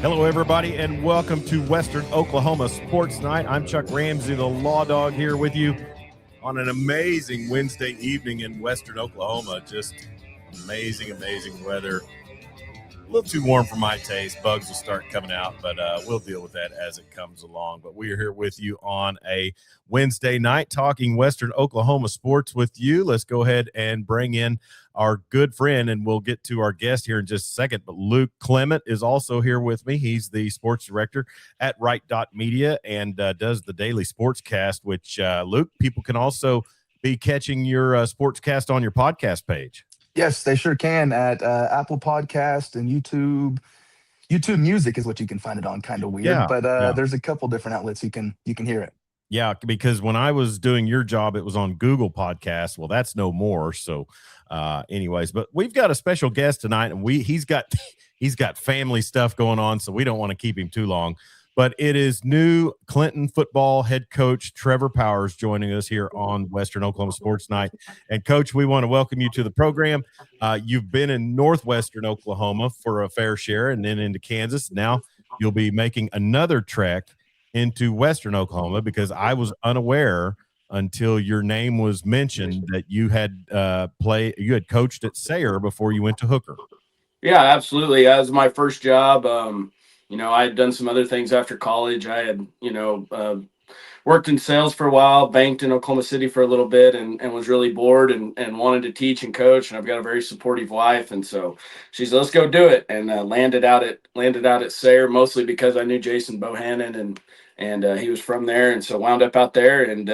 Hello, everybody, and welcome to Western Oklahoma Sports Night. I'm Chuck Ramsey, the Lawdog, here with you on an amazing Wednesday evening in Western Oklahoma. Just amazing, amazing weather. A little too warm for my taste. Bugs will start coming out, but we'll deal with that as it comes along. But we are here with you on a Wednesday night talking Western Oklahoma sports with you. Let's go ahead and bring in our good friend, and we'll get to our guest here in just a second. But Luke Clement is also here with me. He's the sports director at Wright Media and does the daily sportscast, which, Luke, people can also be catching your sportscast on your podcast page. Yes, they sure can at Apple Podcast and YouTube. YouTube Music is what you can find it on. Kind of weird, but there's a couple different outlets you can hear it. Yeah, because when I was doing your job, it was on Google Podcasts. Well, that's no more. So, anyways, but we've got a special guest tonight, and he's got family stuff going on, so we don't want to keep him too long. But it is new Clinton football head coach Trevor Powers joining us here on Western Oklahoma Sports Night. And, Coach, we want to welcome you to the program. You've been in northwestern Oklahoma for a fair share and then into Kansas. Now you'll be making another trek into Western Oklahoma, because I was unaware until your name was mentioned that you had coached at Sayre before you went to Hooker. Yeah, absolutely. That was my first job. I had done some other things after college. I had, worked in sales for a while, banked in Oklahoma City for a little bit, and was really bored and wanted to teach and coach. And I've got a very supportive wife, and so she said, "Let's go do it." And landed out at Sayre, mostly because I knew Jason Bohannon and he was from there, and so wound up out there, and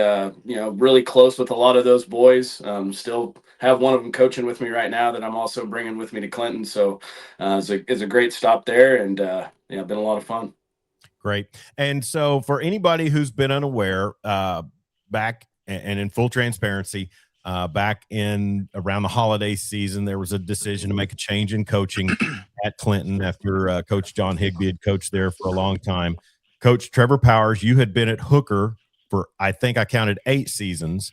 really close with a lot of those boys. Still have one of them coaching with me right now that I'm also bringing with me to Clinton. So it's a great stop there, and been a lot of fun. Great. And so for anybody who's been unaware, back and in full transparency, back in around the holiday season, there was a decision to make a change in coaching at Clinton after Coach John Higbee had coached there for a long time. Coach Trevor Powers, you had been at Hooker for, I think I counted 8 seasons,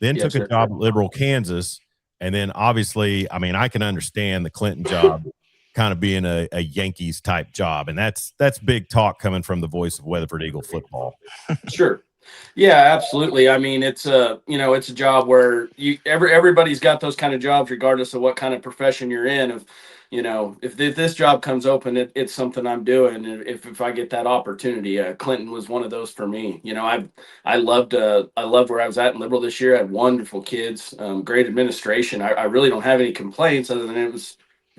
then took a job at Liberal, Kansas. And then obviously, I mean, I can understand the Clinton job kind of being a Yankees type job. And that's big talk coming from the voice of Weatherford Eagle football. Sure. Yeah, absolutely. I mean, it's a job where everybody's got those kind of jobs, regardless of what kind of profession you're in. If this job comes open, it's something I'm doing. If I get that opportunity, Clinton was one of those for me. I loved where I was at in Liberal this year. I had wonderful kids, great administration. I really don't have any complaints other than it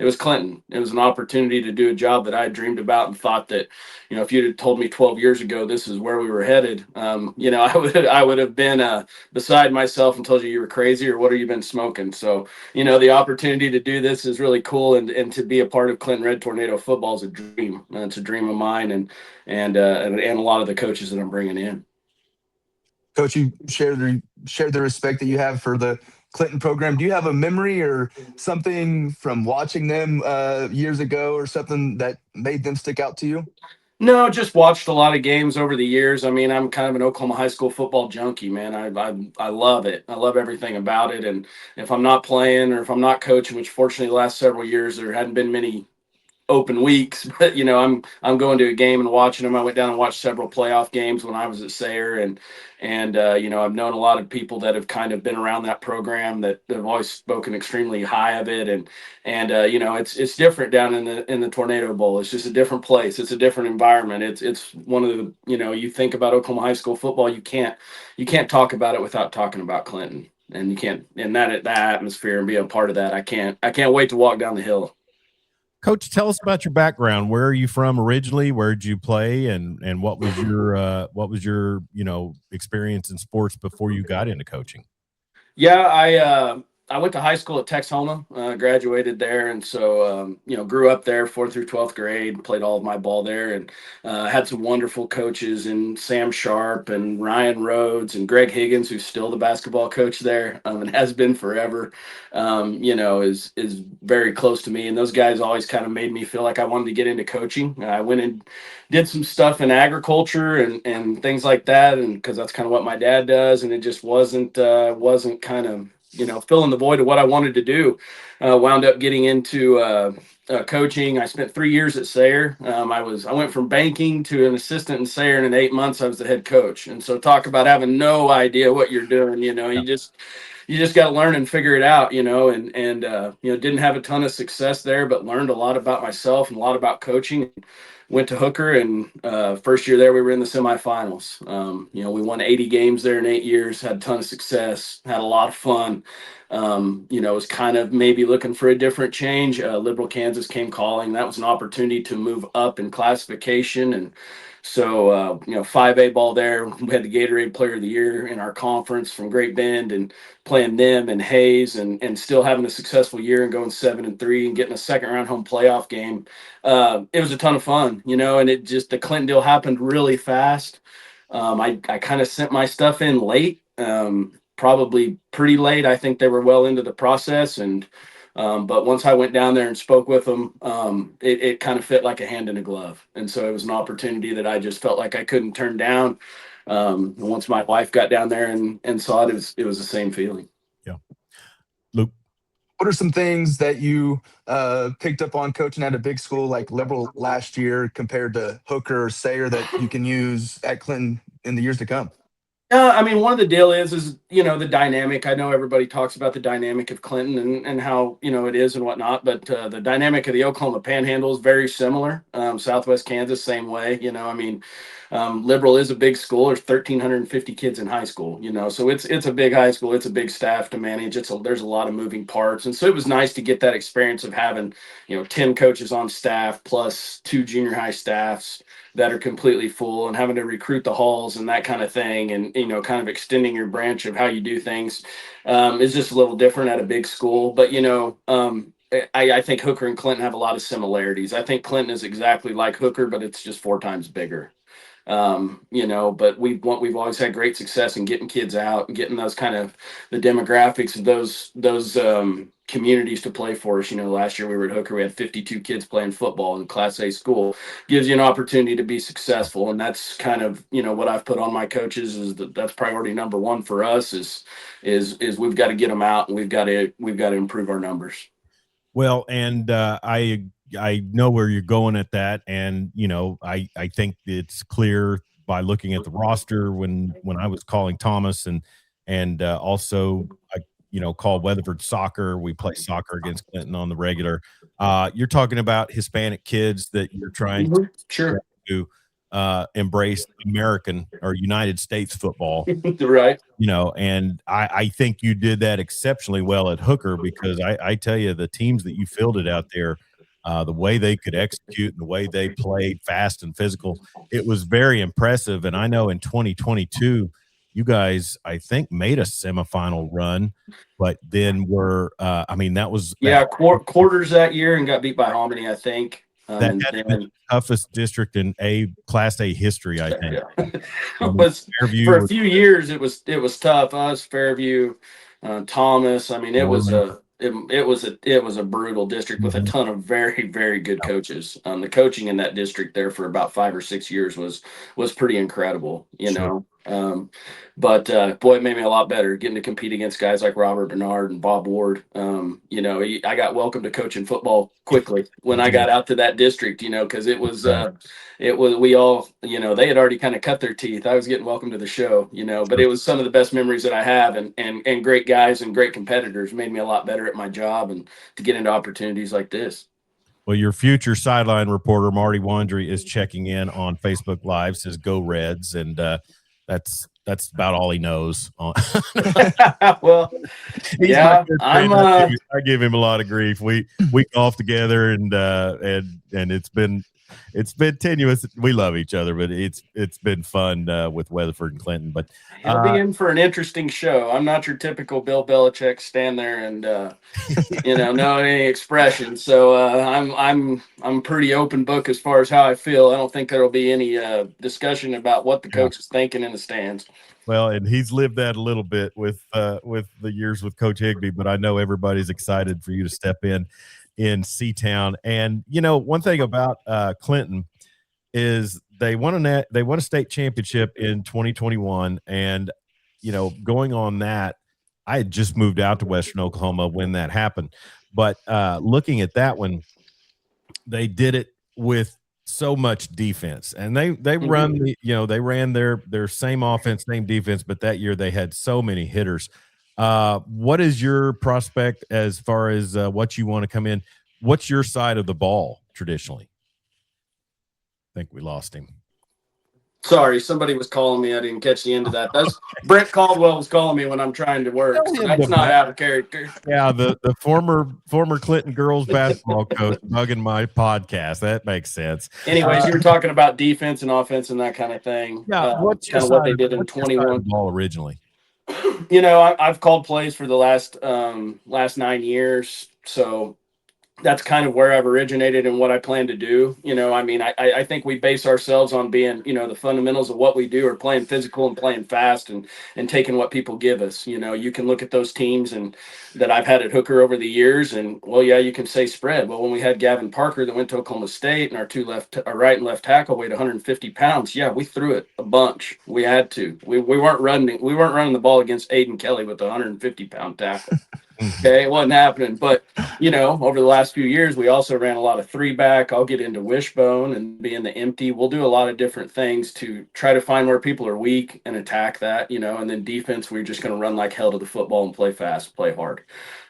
was Clinton. It was an opportunity to do a job that I had dreamed about and thought that, if you'd have told me 12 years ago this is where we were headed, I would have been beside myself and told you were crazy or what have you been smoking. So, the opportunity to do this is really cool, and to be a part of Clinton Red Tornado football is a dream. It's a dream of mine and a lot of the coaches that I'm bringing in. Coach, you share the respect that you have for the Clinton program. Do you have a memory or something from watching them years ago, or something that made them stick out to you? No, just watched a lot of games over the years. I mean, I'm kind of an Oklahoma high school football junkie, man. I love it. I love everything about it. And if I'm not playing or if I'm not coaching, which fortunately the last several years there hadn't been many open weeks, but I'm going to a game and watching them. I went down and watched several playoff games when I was at Sayre, and I've known a lot of people that have kind of been around that program that have always spoken extremely high of it, and it's different down in the Tornado Bowl. It's just a different place. It's a different environment. It's one of the, you think about Oklahoma high school football, you can't talk about it without talking about Clinton, and you can't in that atmosphere and be a part of that. I can't wait to walk down the hill. Coach, tell us about your background. Where are you from originally? Where did you play, and what was your experience in sports before you got into coaching? Yeah, I went to high school at Texhoma, graduated there, and so grew up there 4th through 12th grade. Played all of my ball there, and had some wonderful coaches in Sam Sharp and Ryan Rhodes and Greg Higgins, who's still the basketball coach there, and has been forever. Is very close to me, and those guys always kind of made me feel like I wanted to get into coaching. I went and did some stuff in agriculture and things like that, and because that's kind of what my dad does, and it just wasn't kind of filling the void of what I wanted to do. Wound up getting into coaching. I spent 3 years at Sayre. I went from banking to an assistant in Sayre, and in 8 months I was the head coach. And so talk about having no idea what you're doing. You just got to learn and figure it out, and didn't have a ton of success there, but learned a lot about myself and a lot about coaching. Went to Hooker, and first year there we were in the semifinals. We won 80 games there in 8 years, had a ton of success, had a lot of fun. Was kind of maybe looking for a different change. Liberal Kansas came calling. That was an opportunity to move up in classification. And so, 5A ball there. We had the Gatorade Player of the Year in our conference from Great Bend, and playing them and Hayes, and still having a successful year and going 7-3 and getting a second round home playoff game. It was a ton of fun, and the Clinton deal happened really fast. I kind of sent my stuff in late, probably pretty late. I think they were well into the process, but once I went down there and spoke with them, it kind of fit like a hand in a glove. And so it was an opportunity that I just felt like I couldn't turn down. And once my wife got down there and saw it, it was the same feeling. Yeah. Luke, what are some things that you picked up on coaching at a big school like Liberal last year compared to Hooker or Sayre that you can use at Clinton in the years to come? One of the deal is the dynamic. I know everybody talks about the dynamic of Clinton and how, it is and whatnot, but the dynamic of the Oklahoma Panhandle is very similar. Southwest Kansas, same way. Liberal is a big school. There's 1,350 kids in high school, so it's a big high school. It's a big staff to manage. There's a lot of moving parts. And so it was nice to get that experience of having, 10 coaches on staff plus 2 junior high staffs that are completely full, and having to recruit the halls and that kind of thing, and kind of extending your branch of how you do things is just a little different at a big school. But I think Hooker and Clinton have a lot of similarities. I think Clinton is exactly like Hooker, but it's just 4 times bigger. But we've always had great success in getting kids out and getting those kind of the demographics of those communities to play for us. Last year we were at Hooker, we had 52 kids playing football in Class A school. Gives you an opportunity to be successful, and that's kind of what I've put on my coaches is that's priority number 1 for us is we've got to get them out, and we've got to improve our numbers. Well, and I know where you're going at that, and I think it's clear by looking at the roster when I was calling Thomas and also I call Weatherford soccer. We play soccer against Clinton on the regular. You're talking about Hispanic kids that you're trying to embrace American or United States football. Right. And I think you did that exceptionally well at Hooker, because I tell you, the teams that you fielded out there, the way they could execute and the way they played fast and physical, it was very impressive. And I know in 2022, you guys, I think, made a semifinal run, but then that was quarters that year and got beat by Hominy, I think. That had been the toughest district in Class A history, I think. Yeah. For a few years, it was tough. Us, Fairview, Thomas. It was a brutal district with a ton of very, very good coaches. The coaching in that district there for about 5 or 6 years was pretty incredible, Sure. But boy, it made me a lot better getting to compete against guys like Robert Bernard and Bob Ward. I got welcomed to coaching football quickly when I got out to that district, because we all, they had already kind of cut their teeth. I was getting welcome to the show, but it was some of the best memories that I have, and great guys and great competitors made me a lot better at my job and to get into opportunities like this. Well, your future sideline reporter, Marty Wandry, is checking in on Facebook Live, says go Reds. And that's about all he knows. Well, yeah, I give him a lot of grief. We golf together, and it's been tenuous. We love each other, but it's been fun with Weatherford and Clinton. But he'll be in for an interesting show. I'm not your typical Bill Belichick stand there and know any expressions. So I'm pretty open book as far as how I feel. I don't think there'll be any discussion about what the coach is thinking in the stands. Well, and he's lived that a little bit with the years with Coach Higbee, but I know everybody's excited for you to step in C-Town. And one thing about Clinton is they won a state championship in 2021, and going on that, I had just moved out to Western Oklahoma when that happened. But looking at that one, they did it with so much defense, and they run the, they ran their same offense, same defense, but that year they had so many hitters. What is your prospect as far as what you want to come in? What's your side of the ball traditionally? I think we lost him. Sorry, somebody was calling me. I didn't catch the end of that. That's Brent Caldwell was calling me when I'm trying to work. So that's not out of character. Yeah, the former Clinton girls basketball coach bugging my podcast. That makes sense. Anyways, you were talking about defense and offense and that kind of thing. Yeah, what's kind of what they did in 21 ball originally? I've called plays for the last 9 years, so that's kind of where I've originated and what I plan to do. I think we base ourselves on being, the fundamentals of what we do are playing physical and playing fast and taking what people give us. You can look at those teams and that I've had at hooker over the years, and well, yeah, you can say spread. Well, when we had Gavin Parker that went to Oklahoma State and our right and left tackle weighed 150 pounds, yeah, we threw it a bunch. We had to. We weren't running the ball against Aiden Kelly with a 150-pound tackle. Okay, it wasn't happening. But, over the last few years, we also ran a lot of 3-back. I'll get into wishbone and be in the empty. We'll do a lot of different things to try to find where people are weak and attack that, and then defense, we're just going to run like hell to the football and play fast, play hard.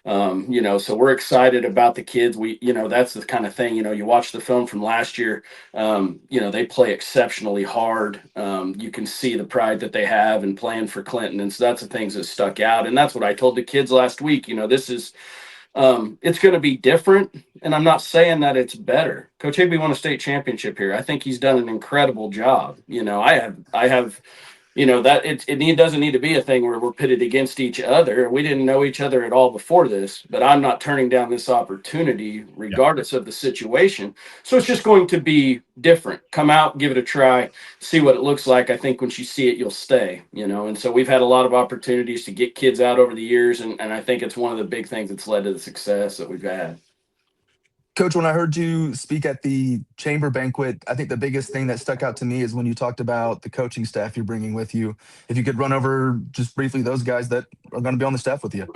So we're excited about the kids. That's the kind of thing, you watch the film from last year, they play exceptionally hard. You can see the pride that they have in playing for Clinton. And so that's the things that stuck out. And that's what I told the kids last week. This is, it's going to be different. And I'm not saying that it's better. Coach Higby won a state championship here. I think he's done an incredible job. I have that it doesn't need to be a thing where we're pitted against each other. We didn't know each other at all before this, but I'm not turning down this opportunity regardless of the situation. So it's just going to be different. Come out, give it a try, see what it looks like. I think once you see it, you'll stay, and so we've had a lot of opportunities to get kids out over the years. And I think it's one of the big things that's led to the success that we've had. Coach, when I heard you speak at the chamber banquet, I think the biggest thing that stuck out to me is when you talked about the coaching staff you're bringing with you. If you could run over just briefly those guys that are going to be on the staff with you.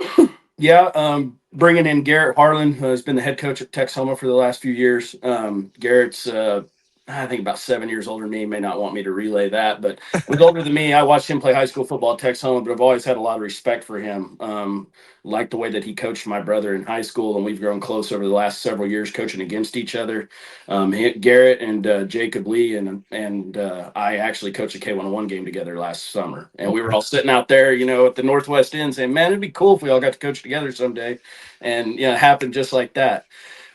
Yeah, bringing in Garrett Harlan, who has been the head coach at Texoma for the last few years. Garrett's, I think, about 7 years older than me. He may not want me to relay that, but was older than me. I watched him play high school football at Texoma, but I've always had a lot of respect for him. Like the way that he coached my brother in high school, and we've grown close over the last several years coaching against each other. Garrett and Jacob Lee and I actually coached a K101 game together last summer, and we were all sitting out there, at the Northwest End saying, man, it'd be cool if we all got to coach together someday. And, it happened just like that.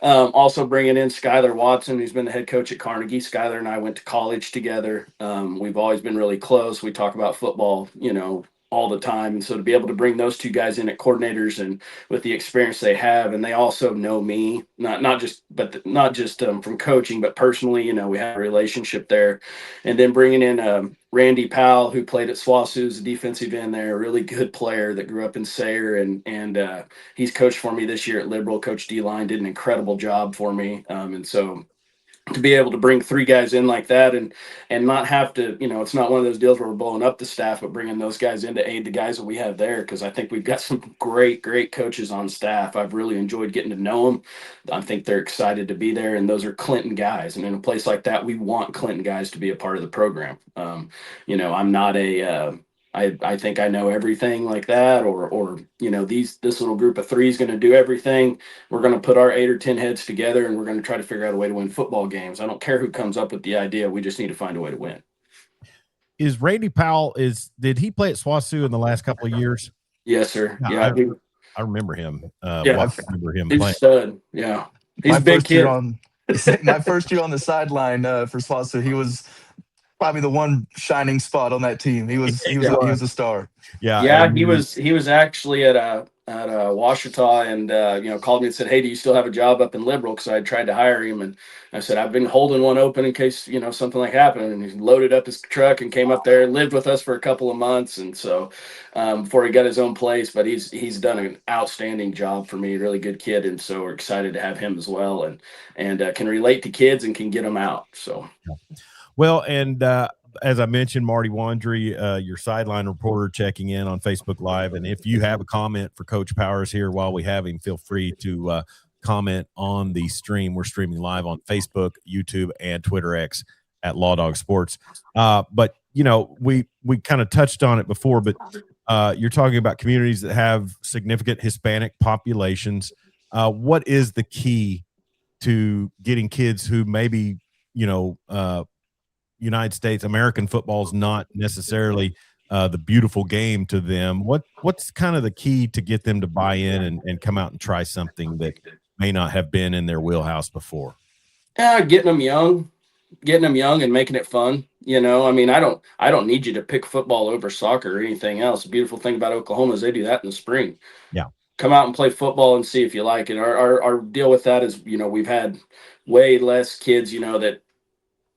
Also bringing in Skylar Watson, who's been the head coach at Carnegie. Skylar and I went to college together. We've always been really close. We talk about football, all the time. And so to be able to bring those two guys in at coordinators and with the experience they have, and they also know me, not just from coaching, but personally, we have a relationship there. And then bringing in Randy Powell, who played at SWOSU as a defensive end there, a really good player that grew up in Sayre, and he's coached for me this year at Liberal. Coach D-Line did an incredible job for me. And so to be able to bring 3 guys in like that and not have to, it's not one of those deals where we're blowing up the staff, but bringing those guys in to aid the guys that we have there. Cause I think we've got some great coaches on staff. I've really enjoyed getting to know them. I think they're excited to be there, and those are Clinton guys. And in a place like that, we want Clinton guys to be a part of the program. I'm not I think I know everything like that, or this little group of 3 is going to do everything. We're going to put our 8 or 10 heads together, and we're going to try to figure out a way to win football games. I don't care who comes up with the idea. We just need to find a way to win. Is Randy Powell, did he play at SWOSU in the last couple of years? Yes, sir. Yeah, I remember him. I remember him he's playing. A stud. Yeah, he's a big kid. My first year on the sideline for SWOSU, he was probably the one shining spot on that team. He was a star. Yeah. He was actually at Washita, and called me and said, hey, do you still have a job up in Liberal? Because I had tried to hire him, and I said, I've been holding one open in case something like happened. And he loaded up his truck and came up there and lived with us for a couple of months, and so before he got his own place. But he's done an outstanding job for me. Really good kid, and so we're excited to have him as well, and can relate to kids and can get them out. So well, and as I mentioned, Marty Wandry, your sideline reporter, checking in on Facebook Live. And if you have a comment for Coach Powers here while we have him, feel free to comment on the stream. We're streaming live on Facebook, YouTube, and Twitter X at Lawdog Sports. But we kind of touched on it before, but you're talking about communities that have significant Hispanic populations. What is the key to getting kids who maybe, United States American football is not necessarily the beautiful game to them? What's kind of the key to get them to buy in and come out and try something that may not have been in their wheelhouse before? Getting them young and making it fun. I mean, I don't need you to pick football over soccer or anything else. The beautiful thing about Oklahoma is they do that in the spring. Yeah. Come out and play football and see if you like it. Our deal with that is, we've had way less kids, that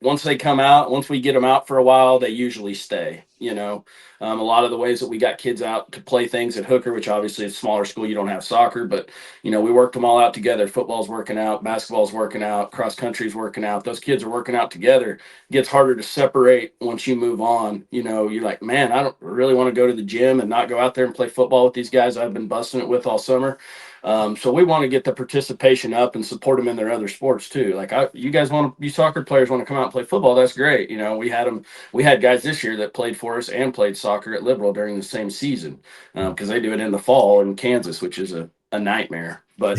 once we get them out for a while, they usually stay. A lot of the ways that we got kids out to play things at Hooker, which obviously is a smaller school, you don't have soccer, but we worked them all out together. Football's working out, basketball's working out, cross country's working out. Those kids are working out together. It gets harder to separate once you move on. You're like, man, I don't really want to go to the gym and not go out there and play football with these guys I've been busting it with all summer. So we want to get the participation up and support them in their other sports too. Like you soccer players want to come out and play football. That's great. We had guys this year that played for us and played soccer at Liberal during the same season, because they do it in the fall in Kansas, which is a nightmare. But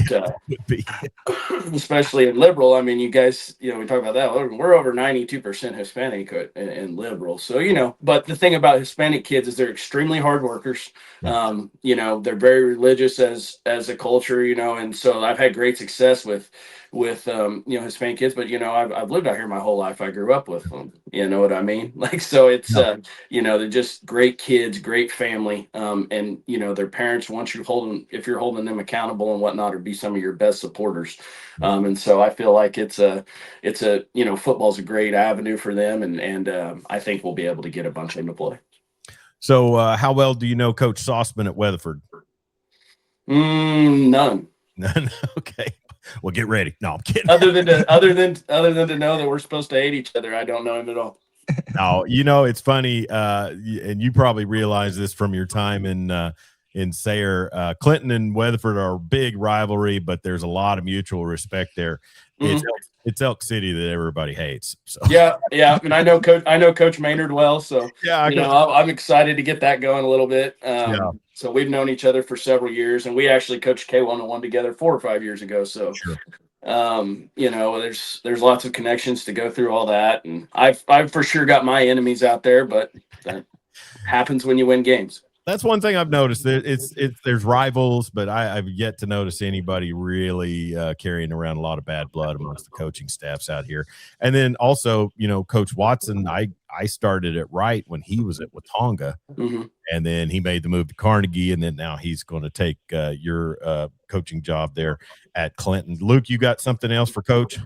especially in Liberal, I mean, you guys, we talk about that. We're over 92% Hispanic in Liberal. So, but the thing about Hispanic kids is they're extremely hard workers. Yeah. They're very religious as a culture, and so I've had great success with Hispanic kids, but I've lived out here my whole life. I grew up with them. You know what I mean? Like, so it's they're just great kids, great family, and their parents if you're holding them accountable and whatnot, or be some of your best supporters. And so I feel like it's a football's a great avenue for them, and I think we'll be able to get a bunch of them to play. So how well do you know Coach Sauceman at Weatherford? None. Okay. Well, get ready. No, I'm kidding. Other than to know that we're supposed to hate each other, I don't know him at all. No, it's funny, and you probably realize this from your time in Sayre. Clinton and Weatherford are a big rivalry, but there's a lot of mutual respect there. Mm-hmm. It's Elk City that everybody hates. So. Yeah, and I know Coach Maynard well, so I'm excited to get that going a little bit. So we've known each other for several years, and we actually coached K101 together 4 or 5 years ago. So, sure. There's lots of connections to go through all that, and I've for sure got my enemies out there, but that happens when you win games. That's one thing I've noticed. There's rivals, but I've yet to notice anybody really carrying around a lot of bad blood amongst the coaching staffs out here. And then also, Coach Watson, I started at Wright when he was at Watonga, mm-hmm. and then he made the move to Carnegie, and then now he's going to take your coaching job there at Clinton. Luke, you got something else for Coach?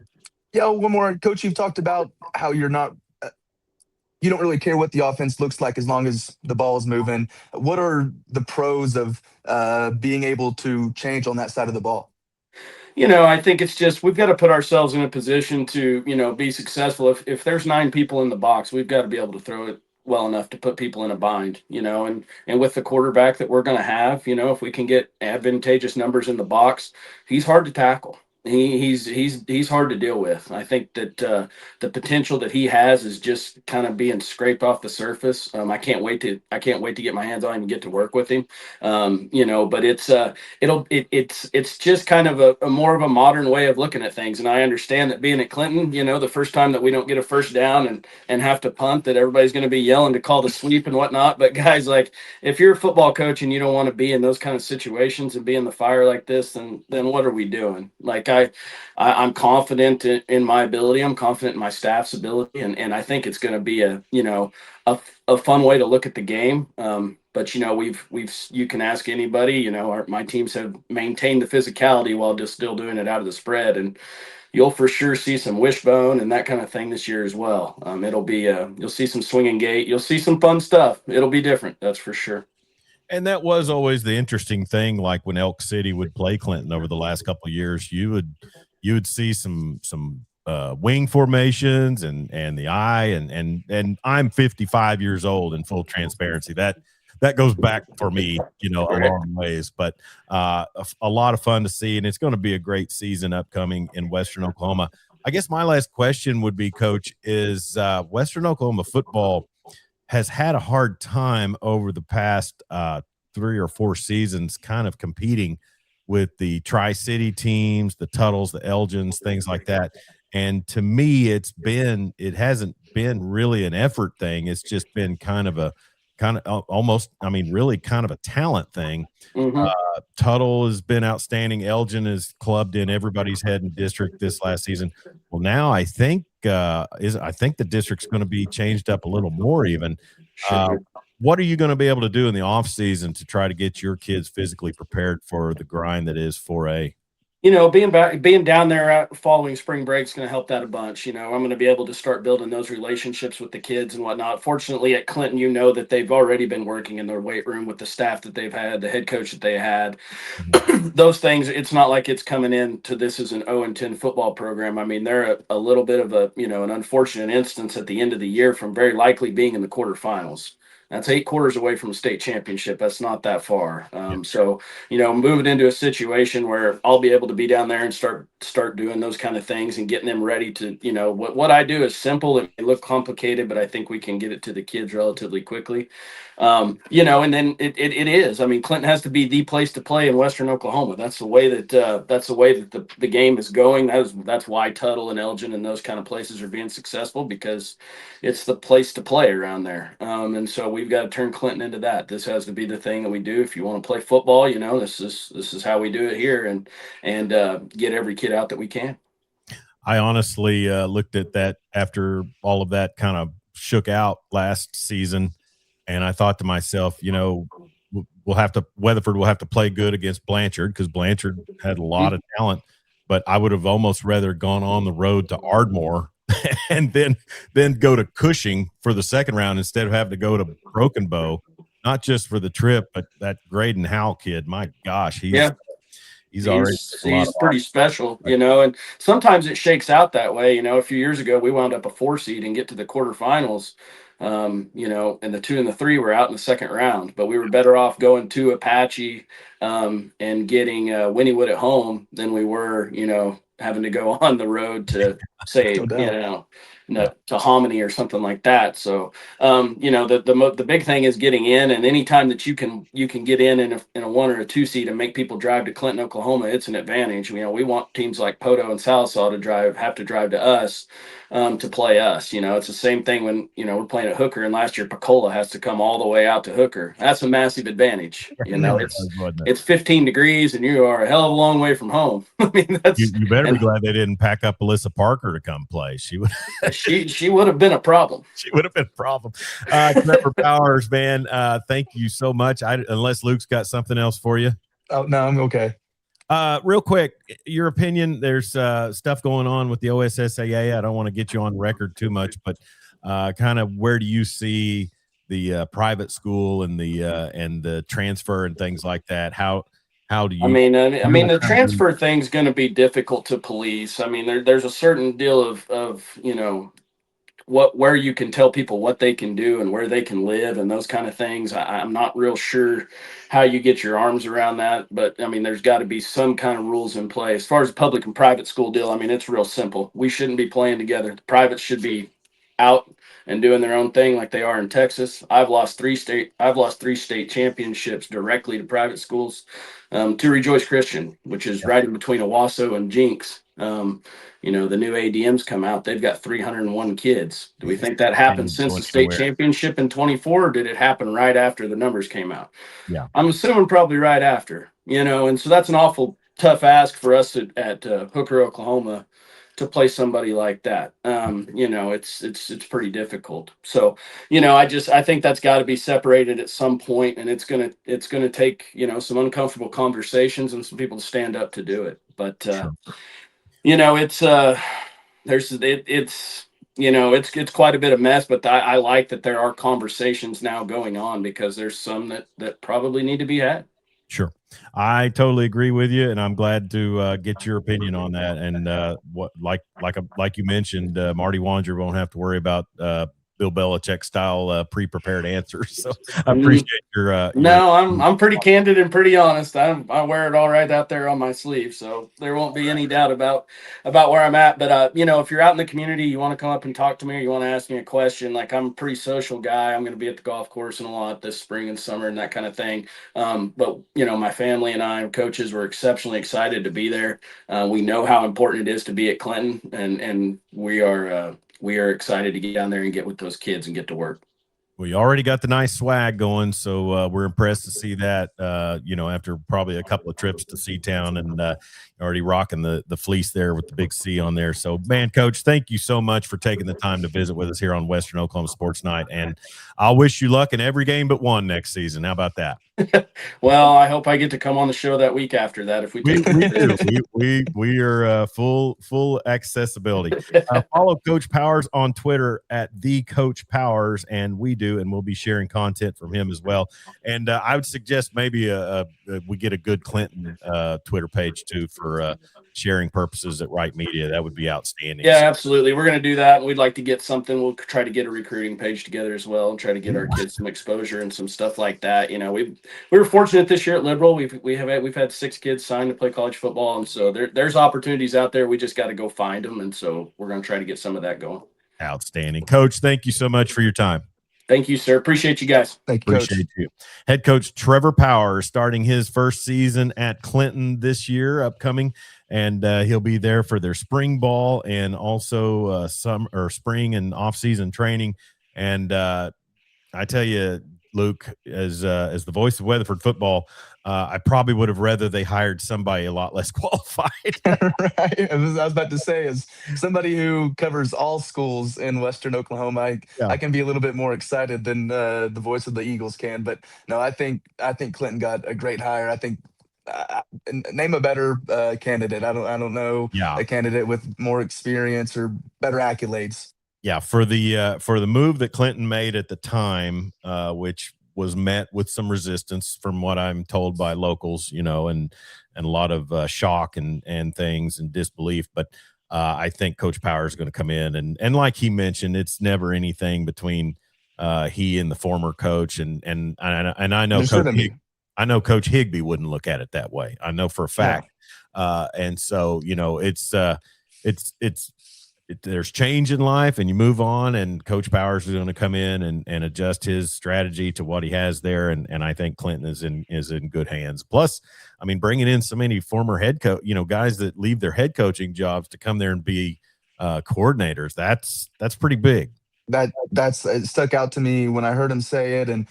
Yeah, one more. Coach, you've talked about how you don't really care what the offense looks like as long as the ball is moving. What are the pros of being able to change on that side of the ball? I think it's just we've got to put ourselves in a position to, be successful. If there's 9 people in the box, we've got to be able to throw it well enough to put people in a bind, and with the quarterback that we're going to have, if we can get advantageous numbers in the box, he's hard to tackle. He's hard to deal with. I think that the potential that he has is just kind of being scraped off the surface. I can't wait to get my hands on him and get to work with him. But it's just kind of a more of a modern way of looking at things. And I understand that being at Clinton, the first time that we don't get a first down and have to punt, that everybody's going to be yelling to call the sweep and whatnot. But guys, like, if you're a football coach and you don't want to be in those kind of situations and be in the fire like this, then what are we doing? Like, I'm confident in my ability. I'm confident in my staff's ability, and I think it's going to be a fun way to look at the game. But you can ask anybody. My teams have maintained the physicality while just still doing it out of the spread, and you'll for sure see some wishbone and that kind of thing this year as well. It'll be you'll see some swinging gate. You'll see some fun stuff. It'll be different, that's for sure. And that was always the interesting thing. Like when Elk City would play Clinton over the last couple of years, you would see some wing formations and the eye and I'm 55 years old in full transparency. that goes back for me, a Right. long ways. But a lot of fun to see, and it's going to be a great season upcoming in Western Oklahoma. I guess my last question would be, Coach, is Western Oklahoma football has had a hard time over the past 3 or 4 seasons kind of competing with the Tri-City teams, the Tuttles, the Elgins, things like that. And to me, it hasn't been really an effort thing. It's just been almost, I mean, really kind of a talent thing. Hmm. Tuttle has been outstanding. Elgin has clubbed in everybody's head in district this last season. Well, now I think the district's going to be changed up a little more even. Should Uh, be. what are you going to be able to do in the off season to try to get your kids physically prepared for the grind that is 4A? Being down there following spring break is going to help that a bunch. I'm going to be able to start building those relationships with the kids and whatnot. Fortunately, at Clinton, that they've already been working in their weight room with the staff that they've had, the head coach that they had. Mhm. Those things, it's not like it's coming in to this as an 0-10 football program. I mean, they're a little bit of an unfortunate instance at the end of the year from very likely being in the quarterfinals. That's 8 quarters away from a state championship. That's not that far. Yeah. So moving into a situation where I'll be able to be down there and start doing those kind of things and getting them ready to, what I do is simple. It may look complicated, but I think we can get it to the kids relatively quickly. And then it is. I mean, Clinton has to be the place to play in Western Oklahoma. That's the way that the game is going. That's why Tuttle and Elgin and those kind of places are being successful, because it's the place to play around there. And so we've got to turn Clinton into that. This has to be the thing that we do. If you want to play football, this is how we do it here, and get every kid out that we can. I honestly looked at that after all of that kind of shook out last season, and I thought to myself, Weatherford will have to play good against Blanchard, because Blanchard had a lot of talent, but I would have almost rather gone on the road to Ardmore and then go to Cushing for the second round instead of having to go to Broken Bow, not just for the trip, but that Graydon Howell kid, my gosh, he's already a lot of He's pretty special, and sometimes it shakes out that way. A few years ago we wound up a 4 seed and get to the quarterfinals. And the 2 and the 3 were out in the second round, but we were better off going to Apache and getting Wynnewood at home than we were, having to go on the road to say, No doubt. to Hominy or something like that. So the big thing is getting in, and anytime that you can get in a 1 or a 2 seed and make people drive to Clinton, Oklahoma, it's an advantage. We want teams like Poto and Salisaw to have to drive to us to play us. It's the same thing when we're playing at Hooker, and last year Pecola has to come all the way out to Hooker. That's a massive advantage. It's 15 degrees and you are a hell of a long way from home. I mean, you better be glad they didn't pack up Alyssa Parker to come play. She would she would have been a problem. She would have been a problem. Trevor Powers, man, thank you so much. Unless Luke's got something else for you. Oh, no, I'm okay. Real quick, your opinion. There's stuff going on with the OSSAA. I don't want to get you on record too much, but kind of where do you see the private school and the transfer and things like that? How do you? I mean, the transfer thing's going to be difficult to police. I mean, there's a certain deal of where you can tell people what they can do and where they can live and those kind of things. I'm not real sure how you get your arms around that, but I mean, there's got to be some kind of rules in play. As far as the public and private school deal, I mean, it's real simple. We shouldn't be playing together. The privates should be out and doing their own thing like they are in Texas. I've lost three state championships directly to private schools. To Rejoice Christian, which is right in between Owasso and Jinx. The new ADMs come out. They've got 301 kids. Do we think that happened since the state championship in 24, or did it happen right after the numbers came out? Yeah, I'm assuming probably right after. And so that's an awful tough ask for us at Hooker, Oklahoma, to play somebody like that. It's pretty difficult. So, I think that's got to be separated at some point, and it's gonna take some uncomfortable conversations and some people to stand up to do it. But sure. It's quite a bit of mess. But I like that there are conversations now going on, because there's some that probably need to be had. Sure. I totally agree with you, and I'm glad to get your opinion on that. And like you mentioned, Marty Wanger won't have to worry about Bill Belichick style pre-prepared answers. So I appreciate your. No, I'm pretty candid and pretty honest. I wear it all right out there on my sleeve, so there won't be any doubt about where I'm at. But if you're out in the community, you want to come up and talk to me, or you want to ask me a question, like, I'm a pretty social guy. I'm going to be at the golf course and a lot this spring and summer and that kind of thing. But my family and I, coaches, were exceptionally excited to be there. We know how important it is to be at Clinton, and we are excited to get down there and get with those kids and get to work. We already got the nice swag going, so we're impressed to see that. After probably a couple of trips to C-Town, and already rocking the fleece there with the big C on there. So, man, Coach, thank you so much for taking the time to visit with us here on Western Oklahoma Sports Night, and I'll wish you luck in every game but one next season. How about that? Well, I hope I get to come on the show that week after that. If we do, we are full accessibility. Follow Coach Powers on Twitter at the Coach Powers, and we'll be sharing content from him as well. And I would suggest maybe we get a good Clinton Twitter page too for sharing purposes at Wright Media. That would be outstanding. Yeah, absolutely. We're going to do that. We'd like to get something. We'll try to get a recruiting page together as well, and try to get our kids some exposure and some stuff like that. We were fortunate this year at Liberal. We've had 6 kids signed to play college football, and so there's opportunities out there. We just got to go find them, and so we're going to try to get some of that going. Outstanding, Coach. Thank you so much for your time. Thank you, sir. Appreciate you guys. Thank you, Appreciate you. Head coach Trevor Powers starting his first season at Clinton this year, upcoming, and he'll be there for their spring ball and also spring and off-season training. And I tell you, Luke, as the voice of Weatherford football, I probably would have rather they hired somebody a lot less qualified. Right. I was about to say, as somebody who covers all schools in Western Oklahoma, I can be a little bit more excited than the voice of the Eagles can. But no, I think Clinton got a great hire. I think name a better candidate. I don't know a candidate with more experience or better accolades. Yeah, for the move that Clinton made at the time, which was met with some resistance from what I'm told by locals, and a lot of shock and things and disbelief. But I think Coach Powers is going to come in and like he mentioned, it's never anything between he and the former coach. And I know I know Coach Higbee wouldn't look at it that way. I know for a fact. Yeah. And so, there's change in life and you move on, and Coach Powers is going to come in and adjust his strategy to what he has there. And I think Clinton is in good hands. Plus, I mean, bringing in so many former head coach, guys that leave their head coaching jobs to come there and be coordinators. That's pretty big. It stuck out to me when I heard him say it. And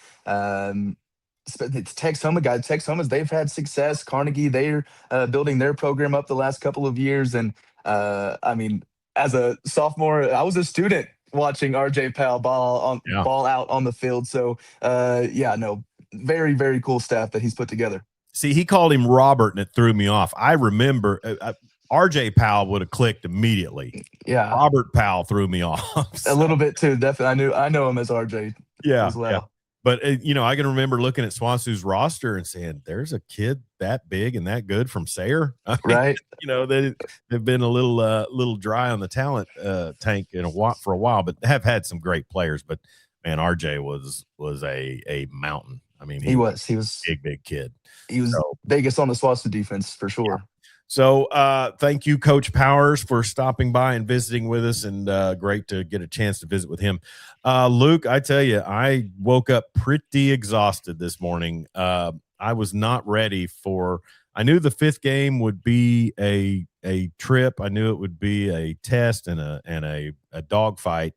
it's Texoma guys. Texoma's, they've had success. Carnegie, they're building their program up the last couple of years. And I mean, as a sophomore, I was a student watching RJ Powell ball out on the field. So, very, very cool staff that he's put together. See, he called him Robert, and it threw me off. I remember RJ Powell would have clicked immediately. Yeah, Robert Powell threw me off. A little bit too. Definitely, I know him as RJ. Yeah, as well. Yeah. But, I can remember looking at Swansoo's roster and saying, there's a kid that big and that good from Sayre. Right. They've been a little dry on the talent tank for a while, but have had some great players. But, man, RJ was a mountain. I mean, he was big kid. He was biggest on the Swansea defense for sure. Yeah. So thank you, Coach Powers, for stopping by and visiting with us, and great to get a chance to visit with him. Luke, I tell you, I woke up pretty exhausted this morning. I was not ready I knew the 5th game would be a trip. I knew it would be a test and a dogfight,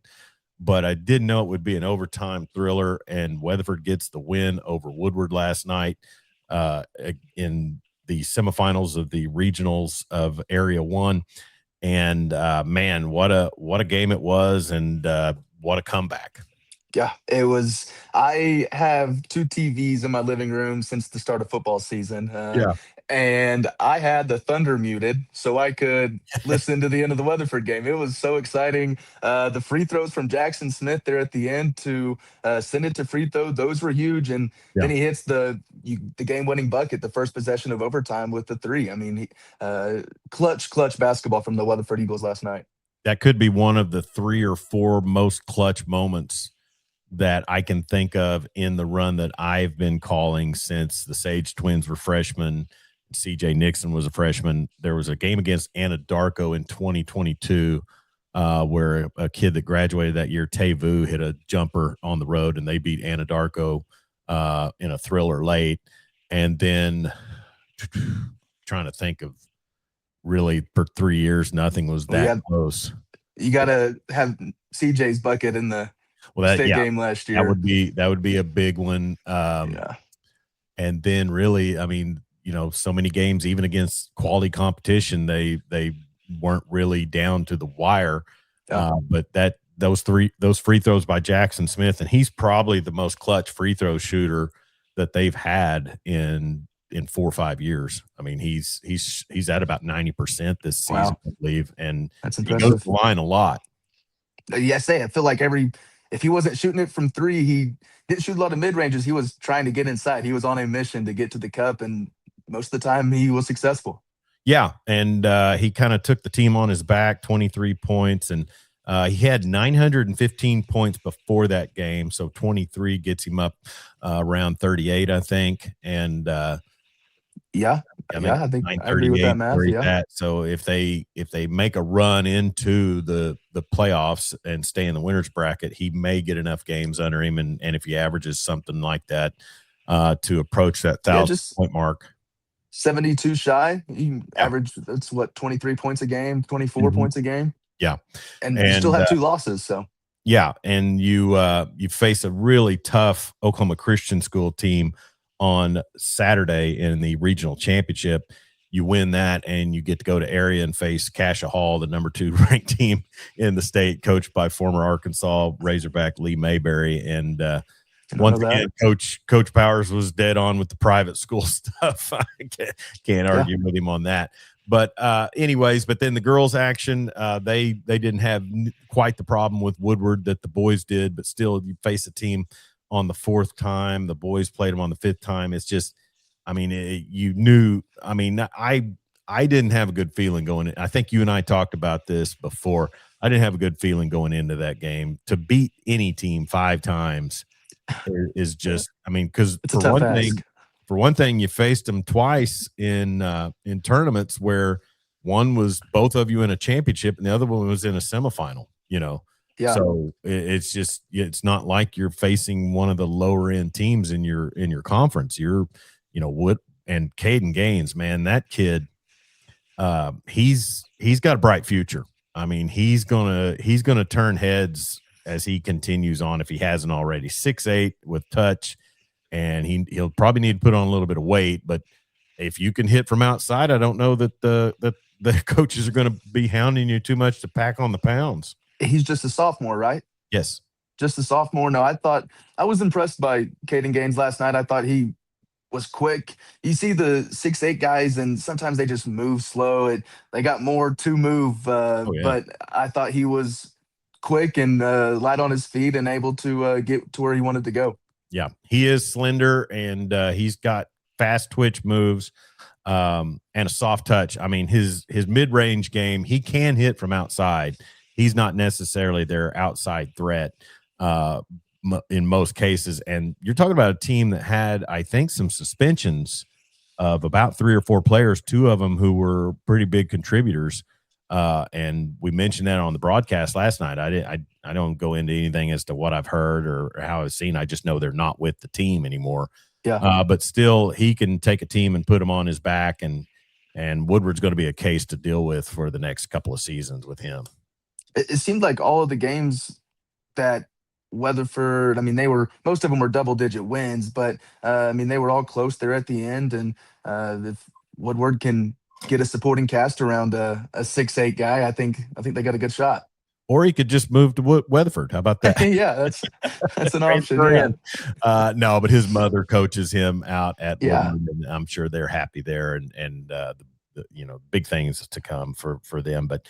but I didn't know it would be an overtime thriller, and Weatherford gets the win over Woodward last night in the semifinals of the regionals of Area 1. And man, what a game it was, and what a comeback. Yeah, it was. I have 2 TVs in my living room since the start of football season. And I had the Thunder muted so I could listen to the end of the Weatherford game. It was so exciting. The free throws from Jackson Smith there at the end to send it to free throw, those were huge. And then he hits the game-winning bucket, the first possession of overtime with the 3. I mean, clutch basketball from the Weatherford Eagles last night. that could be one of the 3 or 4 most clutch moments that I can think of in the run that I've been calling since the Sage twins were freshmen. CJ Nixon was a freshman. There was a game against Anadarko in 2022 where a kid that graduated that year, Tevu, hit a jumper on the road, and they beat Anadarko in a thriller late. And then trying to think of really for 3 years, nothing was that close. You got to have CJ's bucket in the state game last year. That would be a big one. And then really, I mean, you know, so many games, even against quality competition, they weren't really down to the wire. But those free throws by Jackson Smith, and he's probably the most clutch free throw shooter that they've had in 4 or 5 years. I mean, he's at about 90% this season, I believe, and that's impressive. He goes to the line a lot. I feel like if he wasn't shooting it from 3, he didn't shoot a lot of mid ranges. He was trying to get inside. He was on a mission to get to the cup, and most of the time he was successful. Yeah, and he kind of took the team on his back, 23 points, and he had 915 points before that game, so 23 gets him up around 38, I think. And I think I agree with that math. So if they make a run into the playoffs and stay in the winners bracket, he may get enough games under him, and if he averages something like that to approach that 1,000-point mark. 72 shy. You average, that's what, 23 points a game, 24 points a game. Yeah. And you still have 2 losses. So yeah. And you face a really tough Oklahoma Christian School team on Saturday in the regional championship. You win that, and you get to go to area and face Cassia Hall, the number 2 ranked team in the state, coached by former Arkansas Razorback Lee Mayberry. And once again, Coach Powers was dead on with the private school stuff. I can't argue with him on that. But anyways, but then the girls' action, they didn't have quite the problem with Woodward that the boys did, but still you face a team on the 4th time. The boys played them on the 5th time. It's just, I mean, you knew, I mean, I didn't have a good feeling going in. I think you and I talked about this before. I didn't have a good feeling going into that game. To beat any team 5 times is just, I mean, because for one thing, you faced them twice in tournaments where one was both of you in a championship and the other one was in a semifinal, you know. Yeah. So it's just, it's not like you're facing one of the lower end teams in your conference. You're, you know, Wood and Caden Gaines, man, that kid, he's got a bright future. I mean, he's gonna turn heads as he continues on, if he hasn't already. 6'8" with touch, and he'll probably need to put on a little bit of weight. But if you can hit from outside, I don't know that the coaches are going to be hounding you too much to pack on the pounds. He's just a sophomore, right? Yes, just a sophomore. No, I was impressed by Caden Gaines last night. I thought he was quick. You see the 6'8" guys, and sometimes they just move slow. They got more to move, but I thought he was quick and light on his feet and able to get to where he wanted to go. Yeah, he is slender, and he's got fast twitch moves and a soft touch. I mean, his mid-range game, he can hit from outside. He's not necessarily their outside threat in most cases. And you're talking about a team that had, I think, some suspensions of about 3 or 4 players, 2 of them who were pretty big contributors. And we mentioned that on the broadcast last night. I don't go into anything as to what I've heard or how I've seen. I just know they're not with the team anymore. Yeah. But still, he can take a team and put them on his back, and Woodward's going to be a case to deal with for the next couple of seasons with him. It seemed like all of the games that Weatherford, I mean, most of them were double-digit wins, but I mean, they were all close there at the end. And if Woodward can get a supporting cast around a 6'8" guy, I think they got a good shot. Or he could just move to Weatherford. How about that? Yeah, that's an option. Yeah. No, but his mother coaches him out at Woodward, and I'm sure they're happy there, and the big things to come for them. But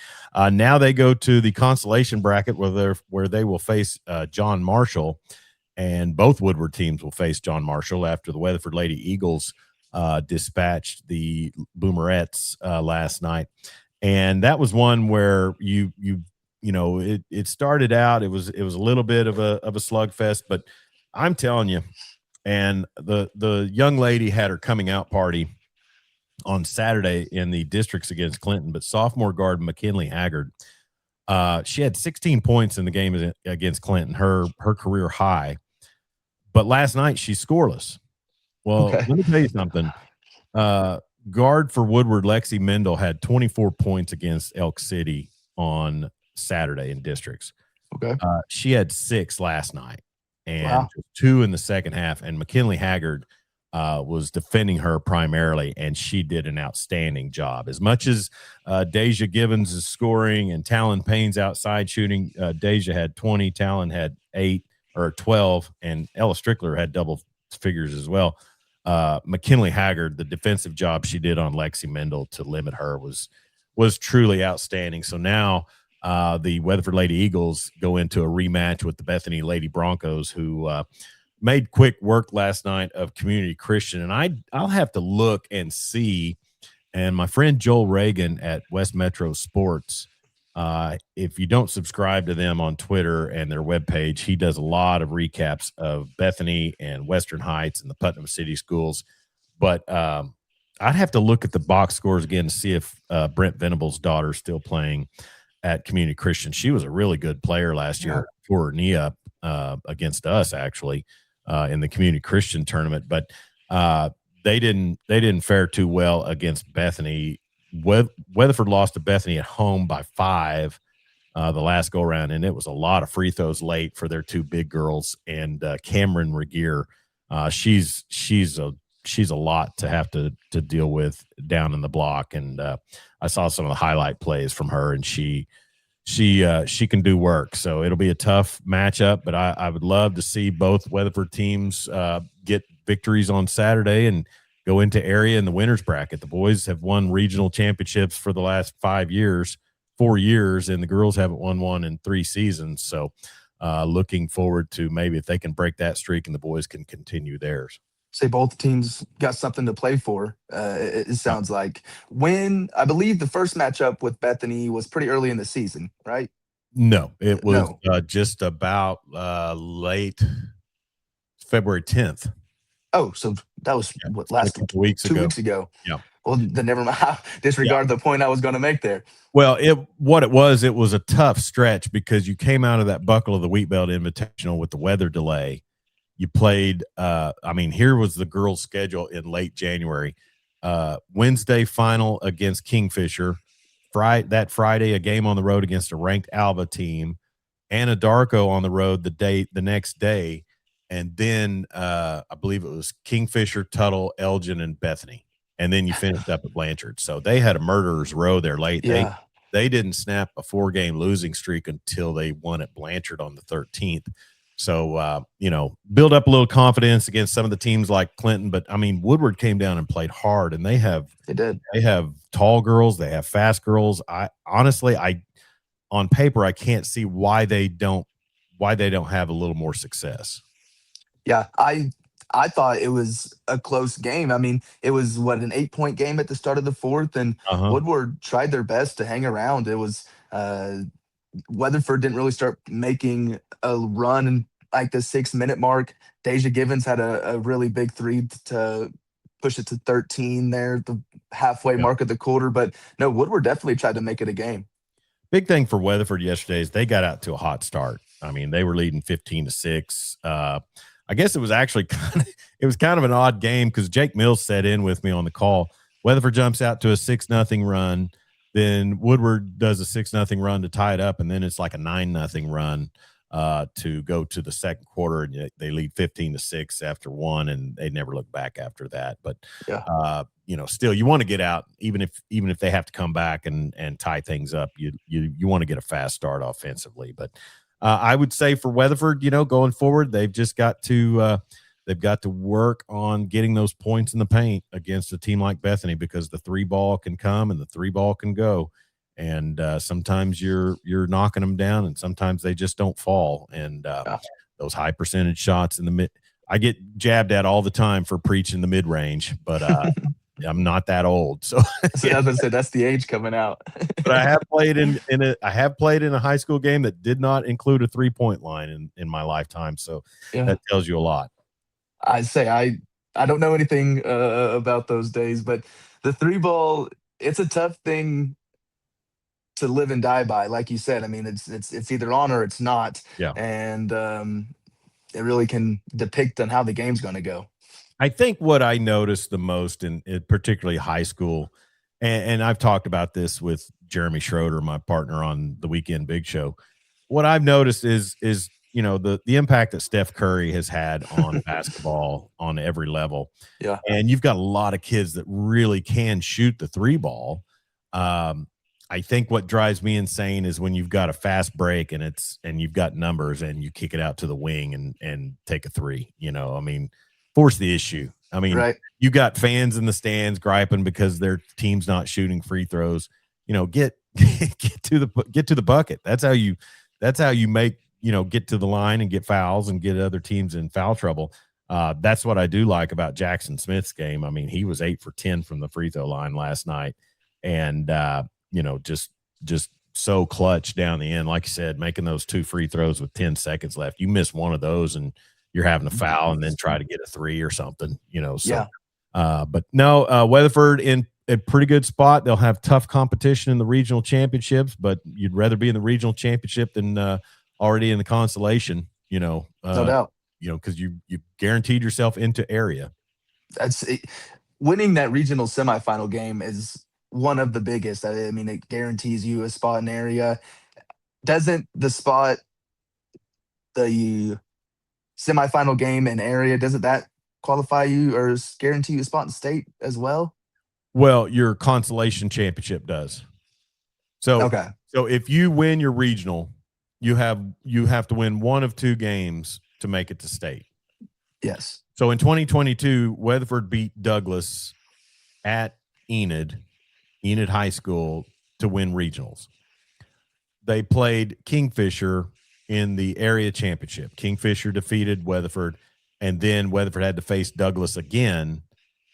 now they go to the consolation bracket where they will face John Marshall, and both Woodward teams will face John Marshall after the Weatherford Lady Eagles dispatched the Boomerettes last night. And that was one where you it started out, it was a little bit of a slugfest, but I'm telling you, and the young lady had her coming out party on Saturday in the districts against Clinton, but sophomore guard McKinley Haggard, she had 16 points in the game against Clinton, her career high. But last night she's scoreless. Well, Okay. let me tell you something. Guard for Woodward, Lexi Mendel, had 24 points against Elk City on Saturday in districts. Okay. She had 6 last night and Wow. 2 in the second half. And McKinley Haggard was defending her primarily, and she did an outstanding job. As much as Deja Gibbons is scoring and Talon Payne's outside shooting, Deja had 20, Talon had 8 or 12, and Ella Strickler had double figures as well. McKinley Haggard, the defensive job she did on Lexi Mendel to limit her was truly outstanding. So now the Weatherford Lady Eagles go into a rematch with the Bethany Lady Broncos, who made quick work last night of Community Christian. And I'll have to look and see. And my friend Joel Reagan at West Metro Sports, if you don't subscribe to them on Twitter and their webpage, he does a lot of recaps of Bethany and Western Heights and the Putnam City schools. But I'd have to look at the box scores again to see if Brent Venable's daughter is still playing at Community Christian. She was a really good player last year, tore her knee up against us, actually, in the Community Christian tournament. But they didn't fare too well against Bethany. Weatherford lost to Bethany at home by 5 the last go around, and it was a lot of free throws late for their 2 big girls. And Cameron Regier, she's a lot to have to deal with down in the block. And I saw some of the highlight plays from her, and she can do work. So it'll be a tough matchup, but I would love to see both Weatherford teams get victories on Saturday and go into area in the winners bracket. The boys have won regional championships for the last 4 years, and the girls haven't won one in 3 seasons. So looking forward to maybe if they can break that streak and the boys can continue theirs. Say both teams got something to play for. It sounds like. When I believe the first matchup with Bethany was pretty early in the season, right? No, it was just about late February 10th. Oh, so that was what, last 2 weeks two ago. weeks ago. Yeah. Well, then never mind. Disregard the point I was going to make there. Well, it was a tough stretch because you came out of that Buckle of the Wheat Belt Invitational with the weather delay. You played, here was the girls' schedule in late January. Wednesday final against Kingfisher. That Friday, a game on the road against a ranked Alva team. Anadarko on the road the next day. And then I believe it was Kingfisher, Tuttle, Elgin, and Bethany. And then you finished up at Blanchard. So they had a murderer's row there late. Yeah. They didn't snap a 4-game losing streak until they won at Blanchard on the 13th. So, build up a little confidence against some of the teams like Clinton. But, Woodward came down and played hard, and they have tall girls. They have fast girls. Honestly, on paper, I can't see why they don't have a little more success. Yeah, I thought it was a close game. It was, an 8-point game at the start of the 4th, and Woodward tried their best to hang around. It was Weatherford didn't really start making a run in like the 6-minute mark. Deja Givens had a really big 3 to push it to 13 there, the halfway mark of the quarter. But no, Woodward definitely tried to make it a game. Big thing for Weatherford yesterday is they got out to a hot start. They were leading 15-6. I guess it was actually kind of an odd game because Jake Mills sat in with me on the call. Weatherford jumps out to a 6-0 run. Then Woodward does a 6-0 run to tie it up, and then it's like a 9-0 run to go to the second quarter, and they lead 15-6 after 1, and they never look back after that. But still, you want to get out, even if they have to come back and tie things up. You want to get a fast start offensively. But I would say for Weatherford, going forward, they've just got to work on getting those points in the paint against a team like Bethany, because the 3-ball can come and the 3-ball can go. And sometimes you're knocking them down, and sometimes they just don't fall. And those high percentage shots in the mid, I get jabbed at all the time for preaching the mid range, but I'm not that old. So, So I was gonna say that's the age coming out. but I have played in a high school game that did not include a 3-point line in my lifetime. So Yeah. that tells you a lot. I say I don't know anything about those days, but the three ball, it's a tough thing to live and die by. Like you said, I mean, it's either on or it's not, Yeah. and it really can depict on how the game's going to go. I think what I noticed the most in particularly high school, and I've talked about this with Jeremy Schroeder, my partner on the Weekend Big Show. What I've noticed is the impact that Steph Curry has had on basketball on every level. Yeah. And you've got a lot of kids that really can shoot the three ball. I think what drives me insane is when you've got a fast break and you've got numbers and you kick it out to the wing and take a three. I mean, force the issue. I mean, Right. You got fans in the stands griping because their team's not shooting free throws. Get to the bucket. That's how you make, get to the line and get fouls and get other teams in foul trouble. That's what I do like about Jackson Smith's game. I mean, he was 8 for 10 from the free throw line last night, and just so clutch down the end. Like you said, making those 2 free throws with 10 seconds left. You miss one of those and you're having a foul and then try to get a 3 or something, So, Yeah. But no, Weatherford in a pretty good spot. They'll have tough competition in the regional championships, but you'd rather be in the regional championship than already in the consolation, No doubt. because you guaranteed yourself into area. That's it. Winning that regional semifinal game is one of the biggest. I mean, it guarantees you a spot in area. Doesn't the semifinal game in area, doesn't that qualify you or guarantee you a spot in state as well? Well, your consolation championship does. So, Okay. So if you win your regional, you have to win one of 2 games to make it to state. Yes. So in 2022, Weatherford beat Douglas at Enid High School to win regionals. They played Kingfisher in the area championship. Kingfisher defeated Weatherford, and then Weatherford had to face Douglas again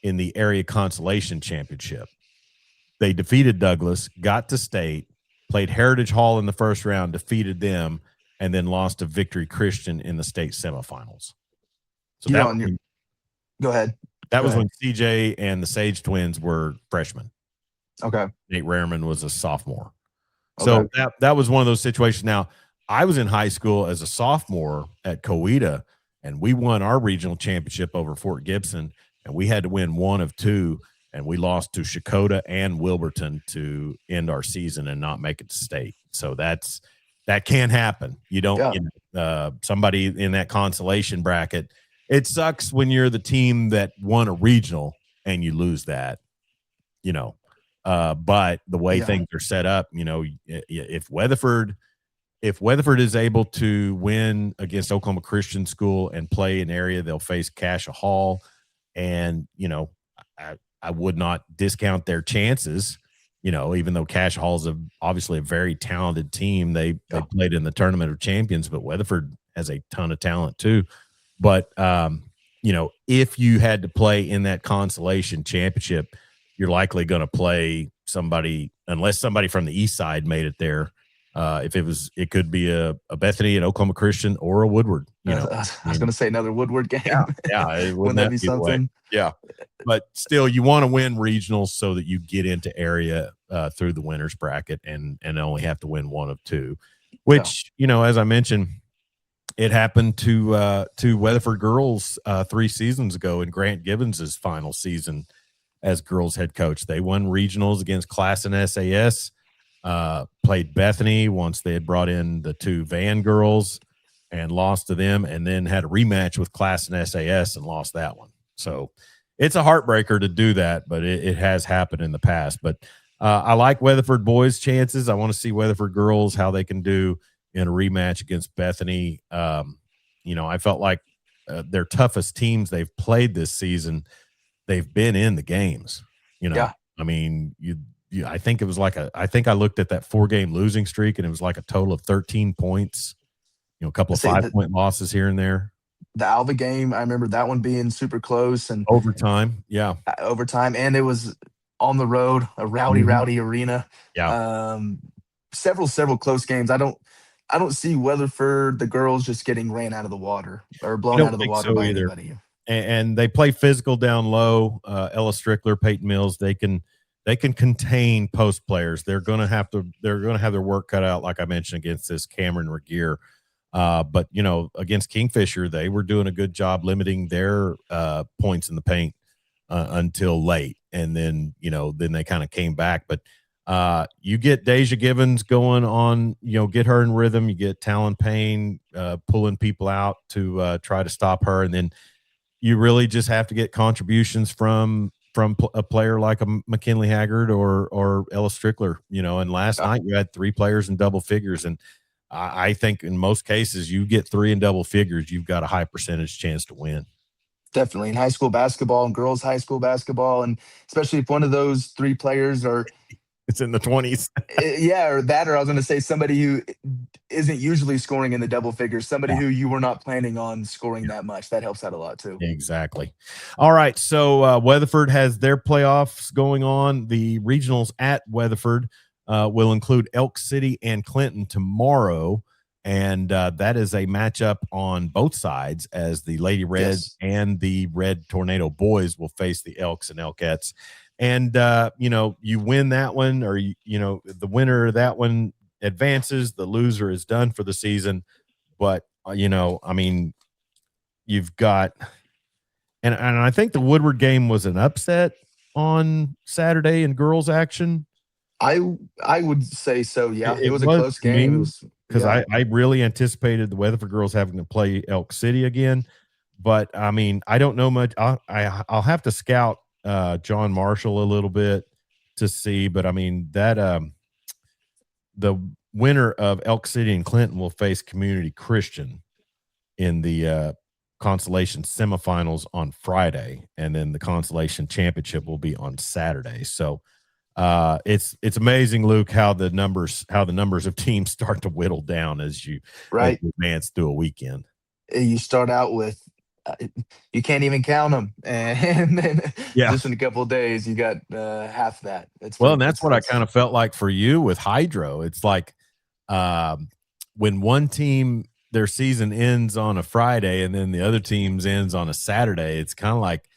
in the area consolation championship. They defeated Douglas, got to state, played Heritage Hall in the first round, defeated them, and then lost to Victory Christian in the state semifinals. So go ahead. That was when CJ and the Sage twins were freshmen. Okay. Nate Rehrman was a sophomore. Okay. So that was one of those situations. Now, I was in high school as a sophomore at Coweta, and we won our regional championship over Fort Gibson, and we had to win one of 2, and we lost to Shakota and Wilburton to end our season and not make it to state. So that can happen. You don't somebody in that consolation bracket. It sucks when you're the team that won a regional and you lose that, but the way things are set up, if Weatherford is able to win against Oklahoma Christian School and play an area, they'll face Cassia Hall. And, I would not discount their chances, even though Cassia Hall is obviously a very talented team. They played in the Tournament of Champions, but Weatherford has a ton of talent too. But, if you had to play in that consolation championship, you're likely going to play somebody, unless somebody from the east side made it there. It could be a Bethany, an Oklahoma Christian, or a Woodward. I was going to say another Woodward game. Yeah, wouldn't that be something? Yeah, but still, you want to win regionals so that you get into area through the winners bracket and only have to win one of 2, which as I mentioned, it happened to Weatherford girls 3 seasons ago in Grant Gibbons's final season as girls head coach. They won regionals against Class and SAS. Played Bethany once they had brought in the 2 Van girls and lost to them, and then had a rematch with Class and SAS and lost that one. So it's a heartbreaker to do that, but it has happened in the past. But I like Weatherford boys' chances. I want to see Weatherford girls, how they can do in a rematch against Bethany. I felt like their toughest teams they've played this season, they've been in the games. I mean, I think it was I think I looked at that 4-game losing streak, and it was like a total of 13 points, a couple of 5-point losses here and there. the Alva game, I remember that one being super close and Overtime. Yeah. overtime, and it was on the road, a rowdy, Mhm. rowdy arena. Yeah. Um, several close games. I don't see Weatherford, the girls, just getting ran out of the water or I blown out don't of the think water so by either. anybody. And they play physical down low. Ella Strickler, Peyton Mills, they can contain post players. They're gonna have their work cut out, like I mentioned, against this Cameron Regier. But against Kingfisher, they were doing a good job limiting their points in the paint until late, and then they kind of came back. But you get Deja Givens going on, get her in rhythm. You get Talon Payne pulling people out to try to stop her, and then you really just have to get contributions from a player like a McKinley Haggard or Ella Strickler, and last night you had 3 players in double figures. And I think in most cases you get 3 in double figures, you've got a high percentage chance to win. Definitely in high school basketball and girls high school basketball, and especially if one of those 3 players are It's in the 20s. yeah, or that, or I was going to say somebody who isn't usually scoring in the double figures, somebody Yeah. who you were not planning on scoring that much. That helps out a lot too. Exactly. All right. So Weatherford has their playoffs going on. The regionals at Weatherford will include Elk City and Clinton tomorrow. And that is a matchup on both sides, as the Lady Reds Yes. and the Red Tornado boys will face the Elks and Elkettes. And, you win that one, or, the winner of that one advances. The loser is done for the season. But, I mean, you've got – and I think the Woodward game was an upset on Saturday in girls action. I would say so. Yeah, it was a was close to game. It me, was because yeah. I really anticipated the Weatherford girls having to play Elk City again. But I mean, I don't know much. I'll have to scout John Marshall a little bit to see. But I mean, that the winner of Elk City and Clinton will face Community Christian in the consolation semifinals on Friday, and then the consolation championship will be on Saturday. So it's amazing, Luke, how the numbers of teams start to whittle down as you Right. advance through a weekend. You start out with you can't even count them, and then just in a couple of days you got half that. And that's what I kind of felt like for you with Hydro. It's like when one team, their season ends on a Friday and then the other team's ends on a Saturday, it's kind of like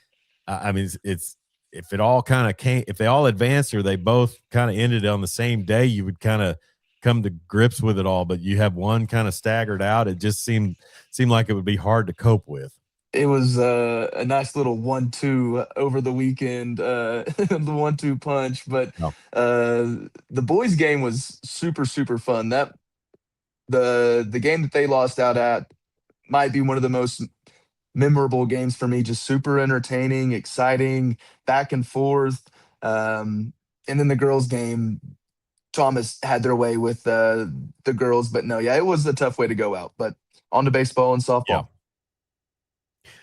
I mean, it's if it all kind of came, if they all advanced or they both kind of ended on the same day, you would kind of come to grips with it all. But you have one kind of staggered out. It just seemed like it would be hard to cope with. It was a nice little 1-2 over the weekend, the 1-2 punch. But No. the boys' game was super, super fun. That the game that they lost out at might be one of the most memorable games for me. Just super entertaining, exciting, back and forth. And then the girls' game, Thomas had their way with the girls, but no, yeah, it was a tough way to go out. But on to baseball and softball.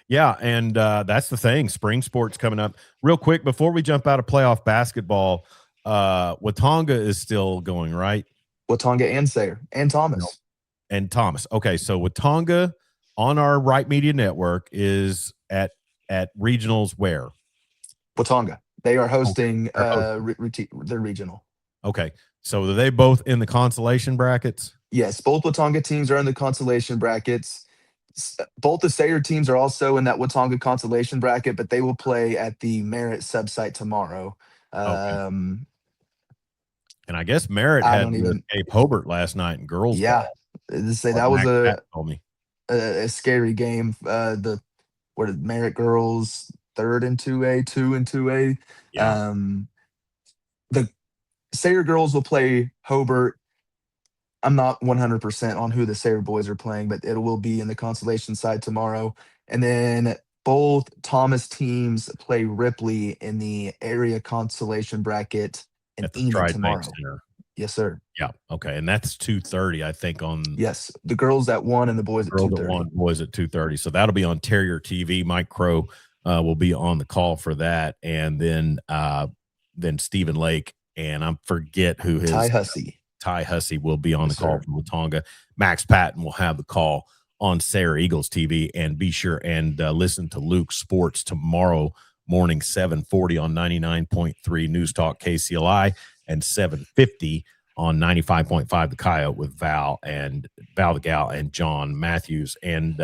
Yeah, and that's the thing. Spring sports coming up. Real quick, before we jump out of playoff basketball, Watonga is still going, right? Watonga and Sayer and Thomas. And Thomas. Okay, so Watonga on our Wright Media Network is at regionals where? Watonga. They are hosting their regional. Okay, so are they both in the consolation brackets? Yes, both Watonga teams are in the consolation brackets. Both the Sayer teams are also in that Watonga consolation bracket, but they will play at the Merritt subsite tomorrow. Okay. And I guess Merritt had to escape Hobart last night in girls ball. Say that was a scary game. The Merritt girls 3rd in 2A, 2 in 2A. Yeah. The Sayer girls will play Hobart. I'm not 100% on who the Sayer boys are playing, but it will be in the consolation side tomorrow. And then both Thomas teams play Ripley in the area consolation bracket in Enid tomorrow. Center. Yes, sir. Yeah. Okay. And that's 2:30, I think. Yes, the girls at 1 and the boys at 2:30. Boys at 2:30. So that'll be on Terrier TV. Mike Crow will be on the call for that, and then Stephen Lake, and I forget who his Ty Hussey. Ty Hussey will be on the call from Watonga. Max Patton will have the call on Sarah Eagles TV. And be sure and listen to Luke's Sports tomorrow morning, 7:40 on 99.3 News Talk KCLI and 7:50 on 95.5 The Coyote with Val the Gal and John Matthews. And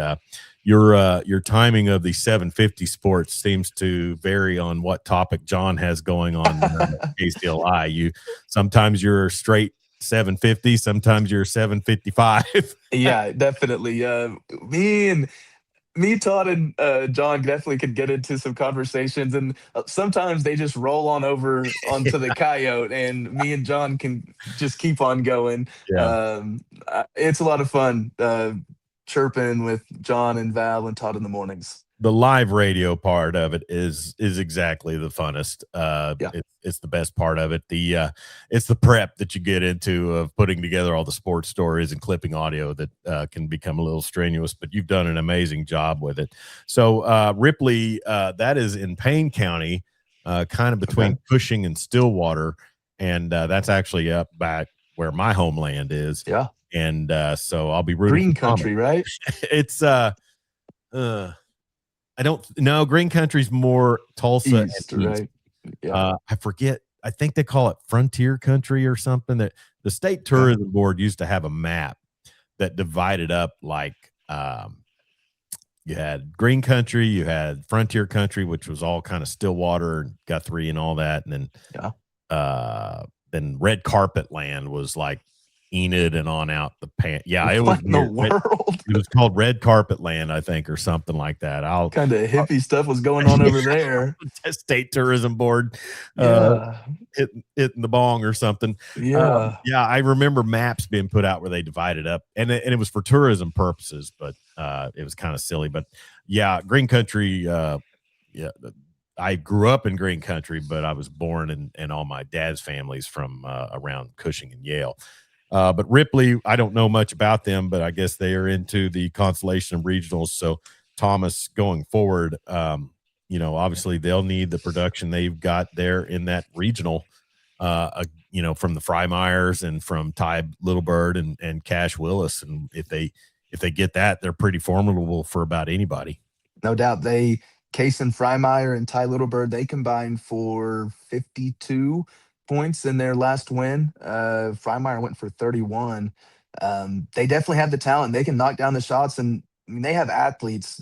your timing of the 7:50 sports seems to vary on what topic John has going on KCLI. Sometimes you're straight 7:50, sometimes you're 7:55. Yeah, definitely. Me, Todd, and John definitely could get into some conversations, and sometimes they just roll on over onto the Coyote, and me and John can just keep on going. Yeah. It's a lot of fun chirping with John and Val and Todd in the mornings. The live radio part of it is exactly the funnest. It's the best part of it. It's the prep that you get into of putting together all the sports stories and clipping audio that can become a little strenuous, but you've done an amazing job with it. So Ripley, that is in Payne County, kind of between Cushing and Stillwater, and that's actually up back where my homeland is. Yeah, and so I'll be rooting Green for Country, right? It's I don't know. Green Country's more Tulsa East, and East. right? Yeah. I forget. I think they call it Frontier Country or something. That the state tourism board used to have a map that divided up like you had Green Country, you had Frontier Country, which was all kind of Stillwater and Guthrie and all that, and then Red Carpet Land was like Enid and on out the pan. Yeah, it was what in the world. It was called Red Carpet Land, I think, or something like that. Kind of hippie stuff was going on over there. State Tourism Board, hitting the bong or something. Yeah, I remember maps being put out where they divided up, and it was for tourism purposes, but it was kind of silly. But yeah, Green Country. I grew up in Green Country, but I was born and all my dad's family's from around Cushing and Yale. But Ripley, I don't know much about them, but I guess they are into the constellation of regionals. So Thomas, going forward, obviously they'll need the production they've got there in that regional, from the Frymeyers and from Ty Littlebird and Cash Willis. And if they get that, they're pretty formidable for about anybody. No doubt. Kaysen Freimeyer and Ty Littlebird, they combined for 52 points in their last win. Freimeyer went for 31. They definitely have the talent. They can knock down the shots, and I mean, they have athletes.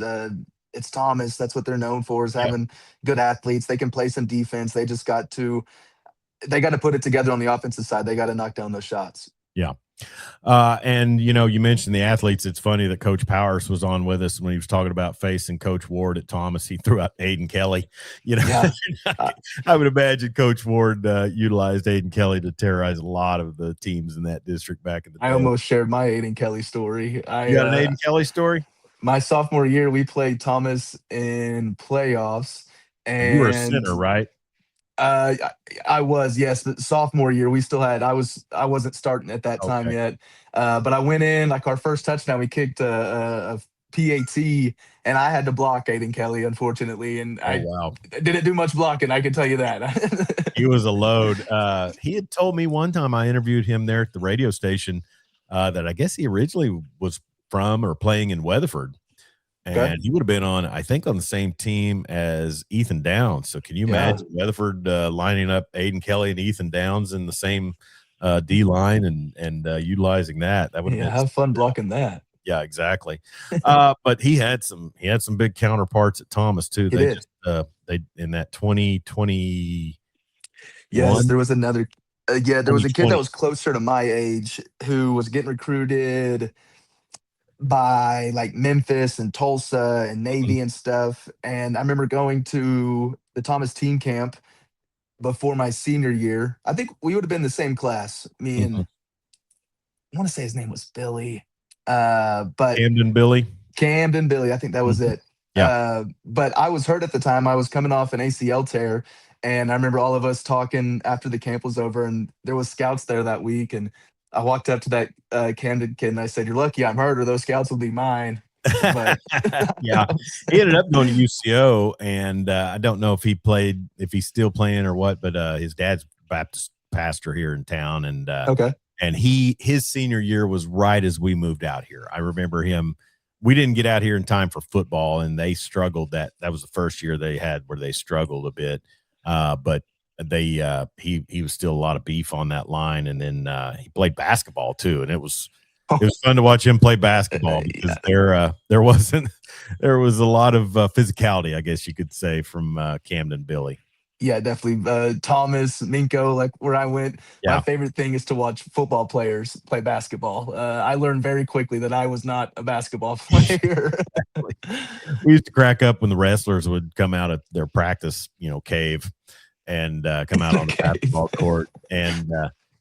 It's Thomas. That's what they're known for, is having good athletes. They can play some defense. They got to put it together on the offensive side. They got to knock down those shots. Yeah. And you mentioned the athletes. It's funny that Coach Powers was on with us when he was talking about facing Coach Ward at Thomas. He threw out Aiden Kelly. I would imagine Coach Ward utilized Aiden Kelly to terrorize a lot of the teams in that district back in the day. I almost shared my Aiden Kelly story. You got an Aiden Kelly story? My sophomore year, we played Thomas in playoffs, and you were a center, right? I was, yes. But sophomore year, we still had. I wasn't starting at that time yet, but I went in like our first touchdown. We kicked a PAT, and I had to block Aiden Kelly, unfortunately, and I didn't do much blocking. I can tell you that. He was a load. He had told me one time I interviewed him there at the radio station that I guess he originally was from or playing in Weatherford. And he would have been on the same team as Ethan Downs. So can you imagine Weatherford lining up Aiden Kelly and Ethan Downs in the same D line and utilizing that? That would have fun blocking that. Yeah, exactly. But he had some big counterparts at Thomas too. They in that 2020. Yes, there was another. There was a kid that was closer to my age who was getting recruited by like Memphis and Tulsa and Navy and stuff. And I remember going to the Thomas team camp before my senior year. I think we would have been the same class. Me and I want to say his name was Billy. But Camden Billy. I think that was it. Yeah. But I was hurt at the time. I was coming off an ACL tear. And I remember all of us talking after the camp was over, and there was scouts there that week. And I walked up to that Camden kid and I said, "You're lucky I'm hurt, or those scouts will be mine." But yeah, he ended up going to UCO, and I don't know if he's still playing or what, but his dad's Baptist pastor here in town, and and his senior year was right as we moved out here. I remember him we didn't get out here in time for football, and they struggled. That was the first year they had where they struggled a bit. But he was still a lot of beef on that line, and then he played basketball too, and it was fun to watch him play basketball because there was a lot of physicality, I guess you could say, from Camden Billy. Yeah, definitely. Thomas, Minko, like where I went, my favorite thing is to watch football players play basketball. I learned very quickly that I was not a basketball player. We used to crack up when the wrestlers would come out of their practice, cave and come out on the basketball court, and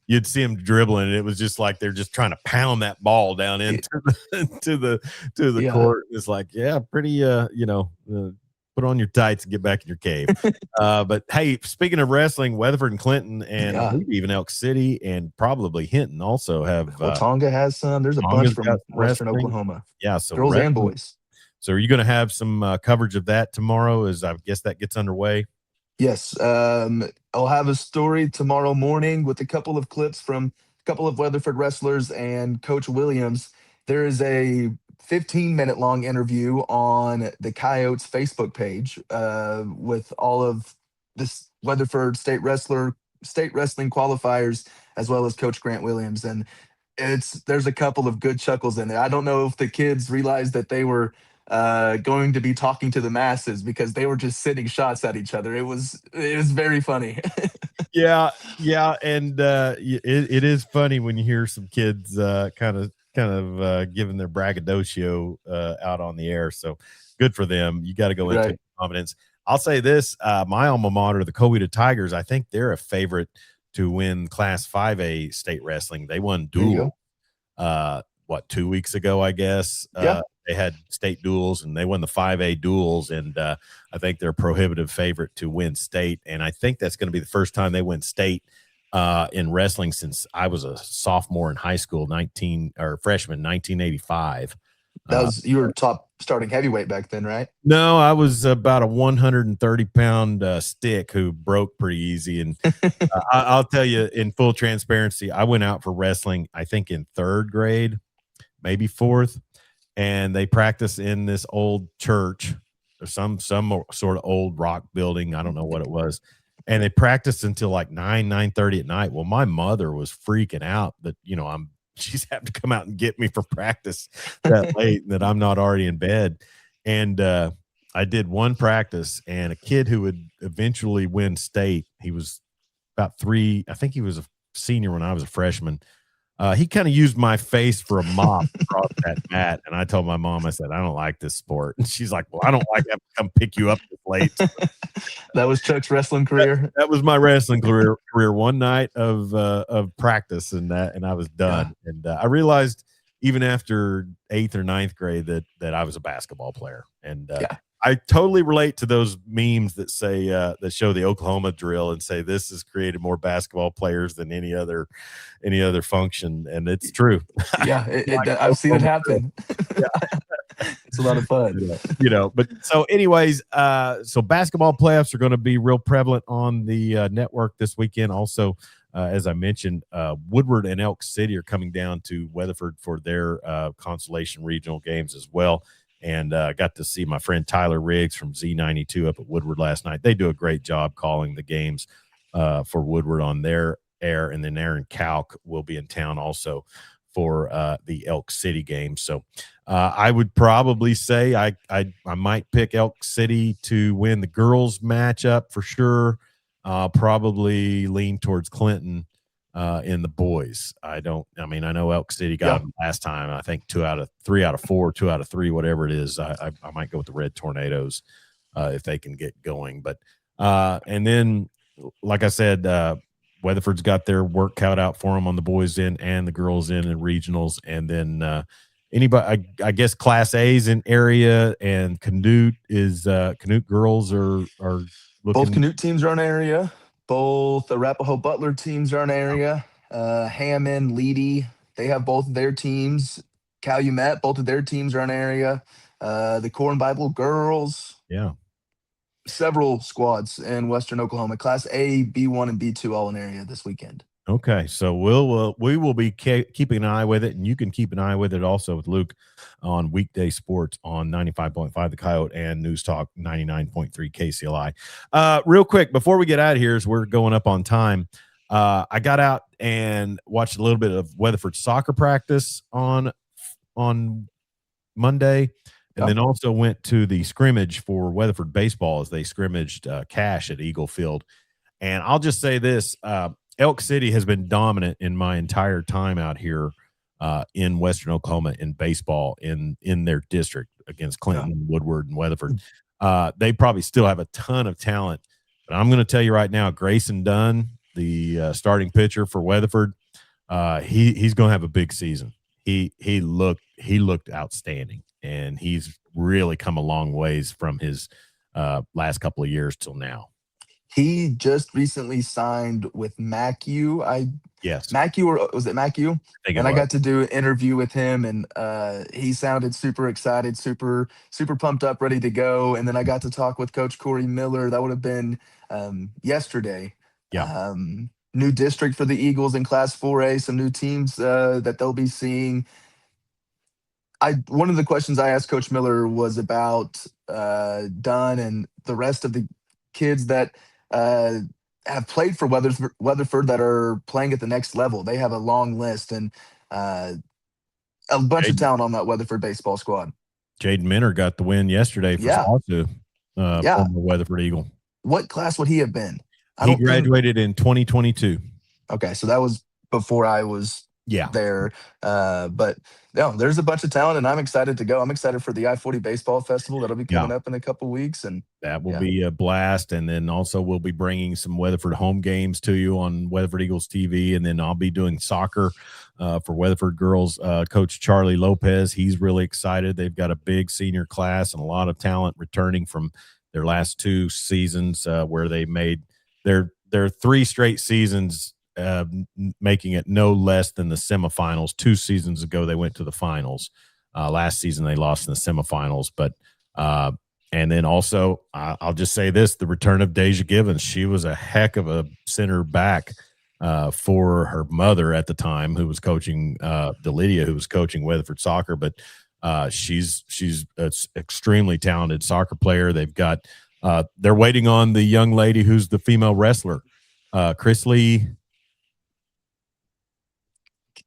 you'd see them dribbling, and it was just like they're just trying to pound that ball down into the court. It's like, pretty, put on your tights and get back in your cave. But hey, speaking of wrestling, Weatherford and Clinton, and I believe even Elk City and probably Hinton also have. Tonga has some. There's a bunch from Western Oklahoma. Yeah, so girls and boys. So are you going to have some coverage of that tomorrow? As I guess that gets underway. Yes, I'll have a story tomorrow morning with a couple of clips from a couple of Weatherford wrestlers and Coach Williams. There is a 15-minute long interview on the Coyotes Facebook page with all of this Weatherford state wrestling qualifiers, as well as Coach Grant Williams. And there's a couple of good chuckles in there. I don't know if the kids realized that they were going to be talking to the masses, because they were just sending shots at each other. It was very funny. yeah, and it is funny when you hear some kids kind of giving their braggadocio out on the air. So good for them. You got to go into confidence. I'll say this: my alma mater, the Coweta Tigers, I think they're a favorite to win Class 5A state wrestling. They won dual 2 weeks ago, I guess. They had state duels, and they won the 5A duels, and I think they're a prohibitive favorite to win state. And I think that's going to be the first time they win state in wrestling since I was a sophomore in high school, freshman, 1985. You were top starting heavyweight back then, right? No, I was about a 130-pound stick who broke pretty easy. And I'll tell you, in full transparency, I went out for wrestling, I think in third grade, maybe fourth. And they practice in this old church or some sort of old rock building. I don't know what it was. And they practiced until like 9:30 at night. Well, my mother was freaking out that, she's having to come out and get me for practice that late and that I'm not already in bed. And I did one practice, and a kid who would eventually win state, he was about 3, I think he was a senior when I was a freshman. He kind of used my face for a mop across that mat. And I told my mom, I said, I don't like this sport. And she's like, well, I don't like having to come pick you up this late. That was Chuck's wrestling career. That was my wrestling career. One night of practice, and I was done. Yeah. And I realized even after 8th or 9th grade that I was a basketball player. And I totally relate to those memes that say that show the Oklahoma drill and say this has created more basketball players than any other function, and it's true. Yeah, I've seen it happen. It's a lot of fun. But so anyways, so basketball playoffs are going to be real prevalent on the network this weekend. Also, as I mentioned, Woodward and Elk City are coming down to Weatherford for their Constellation Regional games as well. And got to see my friend Tyler Riggs from Z92 up at Woodward last night. They do a great job calling the games for Woodward on their air. And then Aaron Kalk will be in town also for the Elk City game. So I would probably say I might pick Elk City to win the girls matchup for sure. Probably lean towards Clinton in the boys. I know Elk City got them last time. I think 3 out of 4, 2 out of 3, whatever it is. I might go with the Red Tornadoes if they can get going. But and then, like I said, Weatherford's got their work cut out for them on the boys end and the girls end in regionals. And then anybody, I guess Class A's in area, and Canute girls are looking. Both Canute teams are in area. Both Arapahoe Butler teams are in area. Hammond, Leedy, they have both of their teams. Calumet, both of their teams are in area. The Corn Bible girls. Yeah. Several squads in Western Oklahoma. Class A, B1, and B2 all in area this weekend. Okay, so we will be keeping an eye with it, and you can keep an eye with it also with Luke on weekday sports on 95.5 The Coyote and News Talk 99.3 KCLI. Real quick, before we get out of here, as we're going up on time, I got out and watched a little bit of Weatherford soccer practice on Monday, and then also went to the scrimmage for Weatherford baseball as they scrimmaged Cash at Eagle Field. And I'll just say this, Elk City has been dominant in my entire time out here in Western Oklahoma in baseball in their district against Clinton, Woodward, and Weatherford. They probably still have a ton of talent, but I'm going to tell you right now, Grayson Dunn, the starting pitcher for Weatherford, he's going to have a big season. He looked outstanding, and he's really come a long ways from his last couple of years till now. He just recently signed with MacU. Yes. MacU, or was it MacU? And I got to do an interview with him, and he sounded super excited, super pumped up, ready to go. And then I got to talk with Coach Corey Miller. That would have been yesterday. Yeah. New district for the Eagles in Class 4A, some new teams that they'll be seeing. One of the questions I asked Coach Miller was about Dunn and the rest of the kids that have played for Weatherford that are playing at the next level. They have a long list and a bunch of talent on that Weatherford baseball squad. Jaden Minner got the win yesterday for Slaughter, former Weatherford Eagle. What class would he have been? He graduated in 2022. Okay, so that was before I was there. But no, there's a bunch of talent, and I'm excited to go. I'm excited for the I-40 Baseball Festival that'll be coming up in a couple weeks, and that will be a blast. And then also we'll be bringing some Weatherford home games to you on Weatherford Eagles TV, and then I'll be doing soccer for Weatherford girls. Coach Charlie Lopez, he's really excited. They've got a big senior class and a lot of talent returning from their last 2 seasons where they made their 3 straight seasons, making it no less than the semifinals. 2 seasons ago, they went to the finals. Last season, they lost in the semifinals. But and then also, I'll just say this: the return of Deja Givens. She was a heck of a center back for her mother at the time, who was coaching Delidia, who was coaching Weatherford soccer. But she's an extremely talented soccer player. They've got they're waiting on the young lady who's the female wrestler, Chris Lee.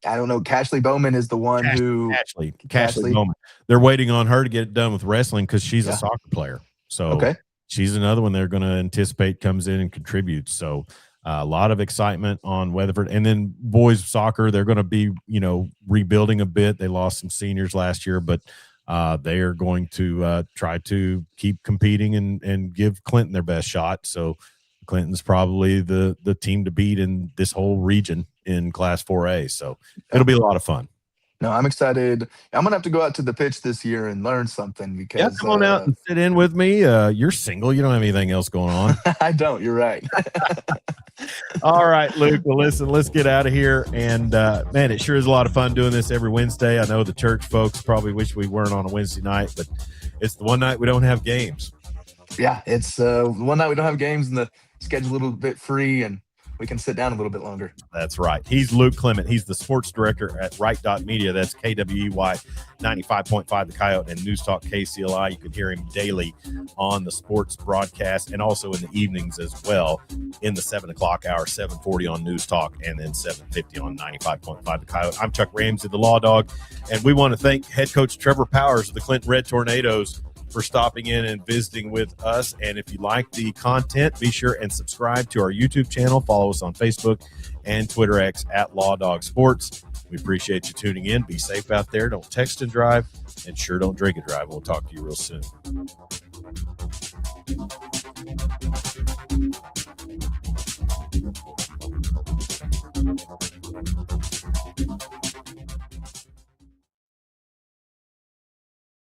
I don't know. Cashley Bowman is the one Cashley Bowman. They're waiting on her to get it done with wrestling because she's a soccer player. So she's another one they're going to anticipate comes in and contributes. So a lot of excitement on Weatherford. And then boys soccer, they're going to be, rebuilding a bit. They lost some seniors last year, but they are going to try to keep competing and give Clinton their best shot. So Clinton's probably the team to beat in this whole region in Class 4A. So it'll be a lot of fun. No, I'm excited. I'm gonna have to go out to the pitch this year and learn something because come on out and sit in with me. You're single. You don't have anything else going on. I don't. You're right. All right, Luke. Well, listen, let's get out of here. And man, it sure is a lot of fun doing this every Wednesday. I know the church folks probably wish we weren't on a Wednesday night, but it's the one night we don't have games. Yeah, it's one night we don't have games and the schedule's a little bit free and we can sit down a little bit longer. That's right. He's Luke Clement. He's the sports director at Wright Media. That's KWEY 95.5 The Coyote and News Talk KCLI. You can hear him daily on the sports broadcast and also in the evenings as well in the 7 o'clock hour, 7:40 on News Talk and then 7:50 on 95.5 The Coyote. I'm Chuck Ramsey, the Lawdog, and we want to thank head coach Trevor Powers of the Clinton Red Tornadoes for stopping in and visiting with us. And if you like the content, be sure and subscribe to our YouTube channel. Follow us on Facebook and Twitter X at Lawdog Sports. We appreciate you tuning in. Be safe out there. Don't text and drive, and sure don't drink and drive. We'll talk to you real soon.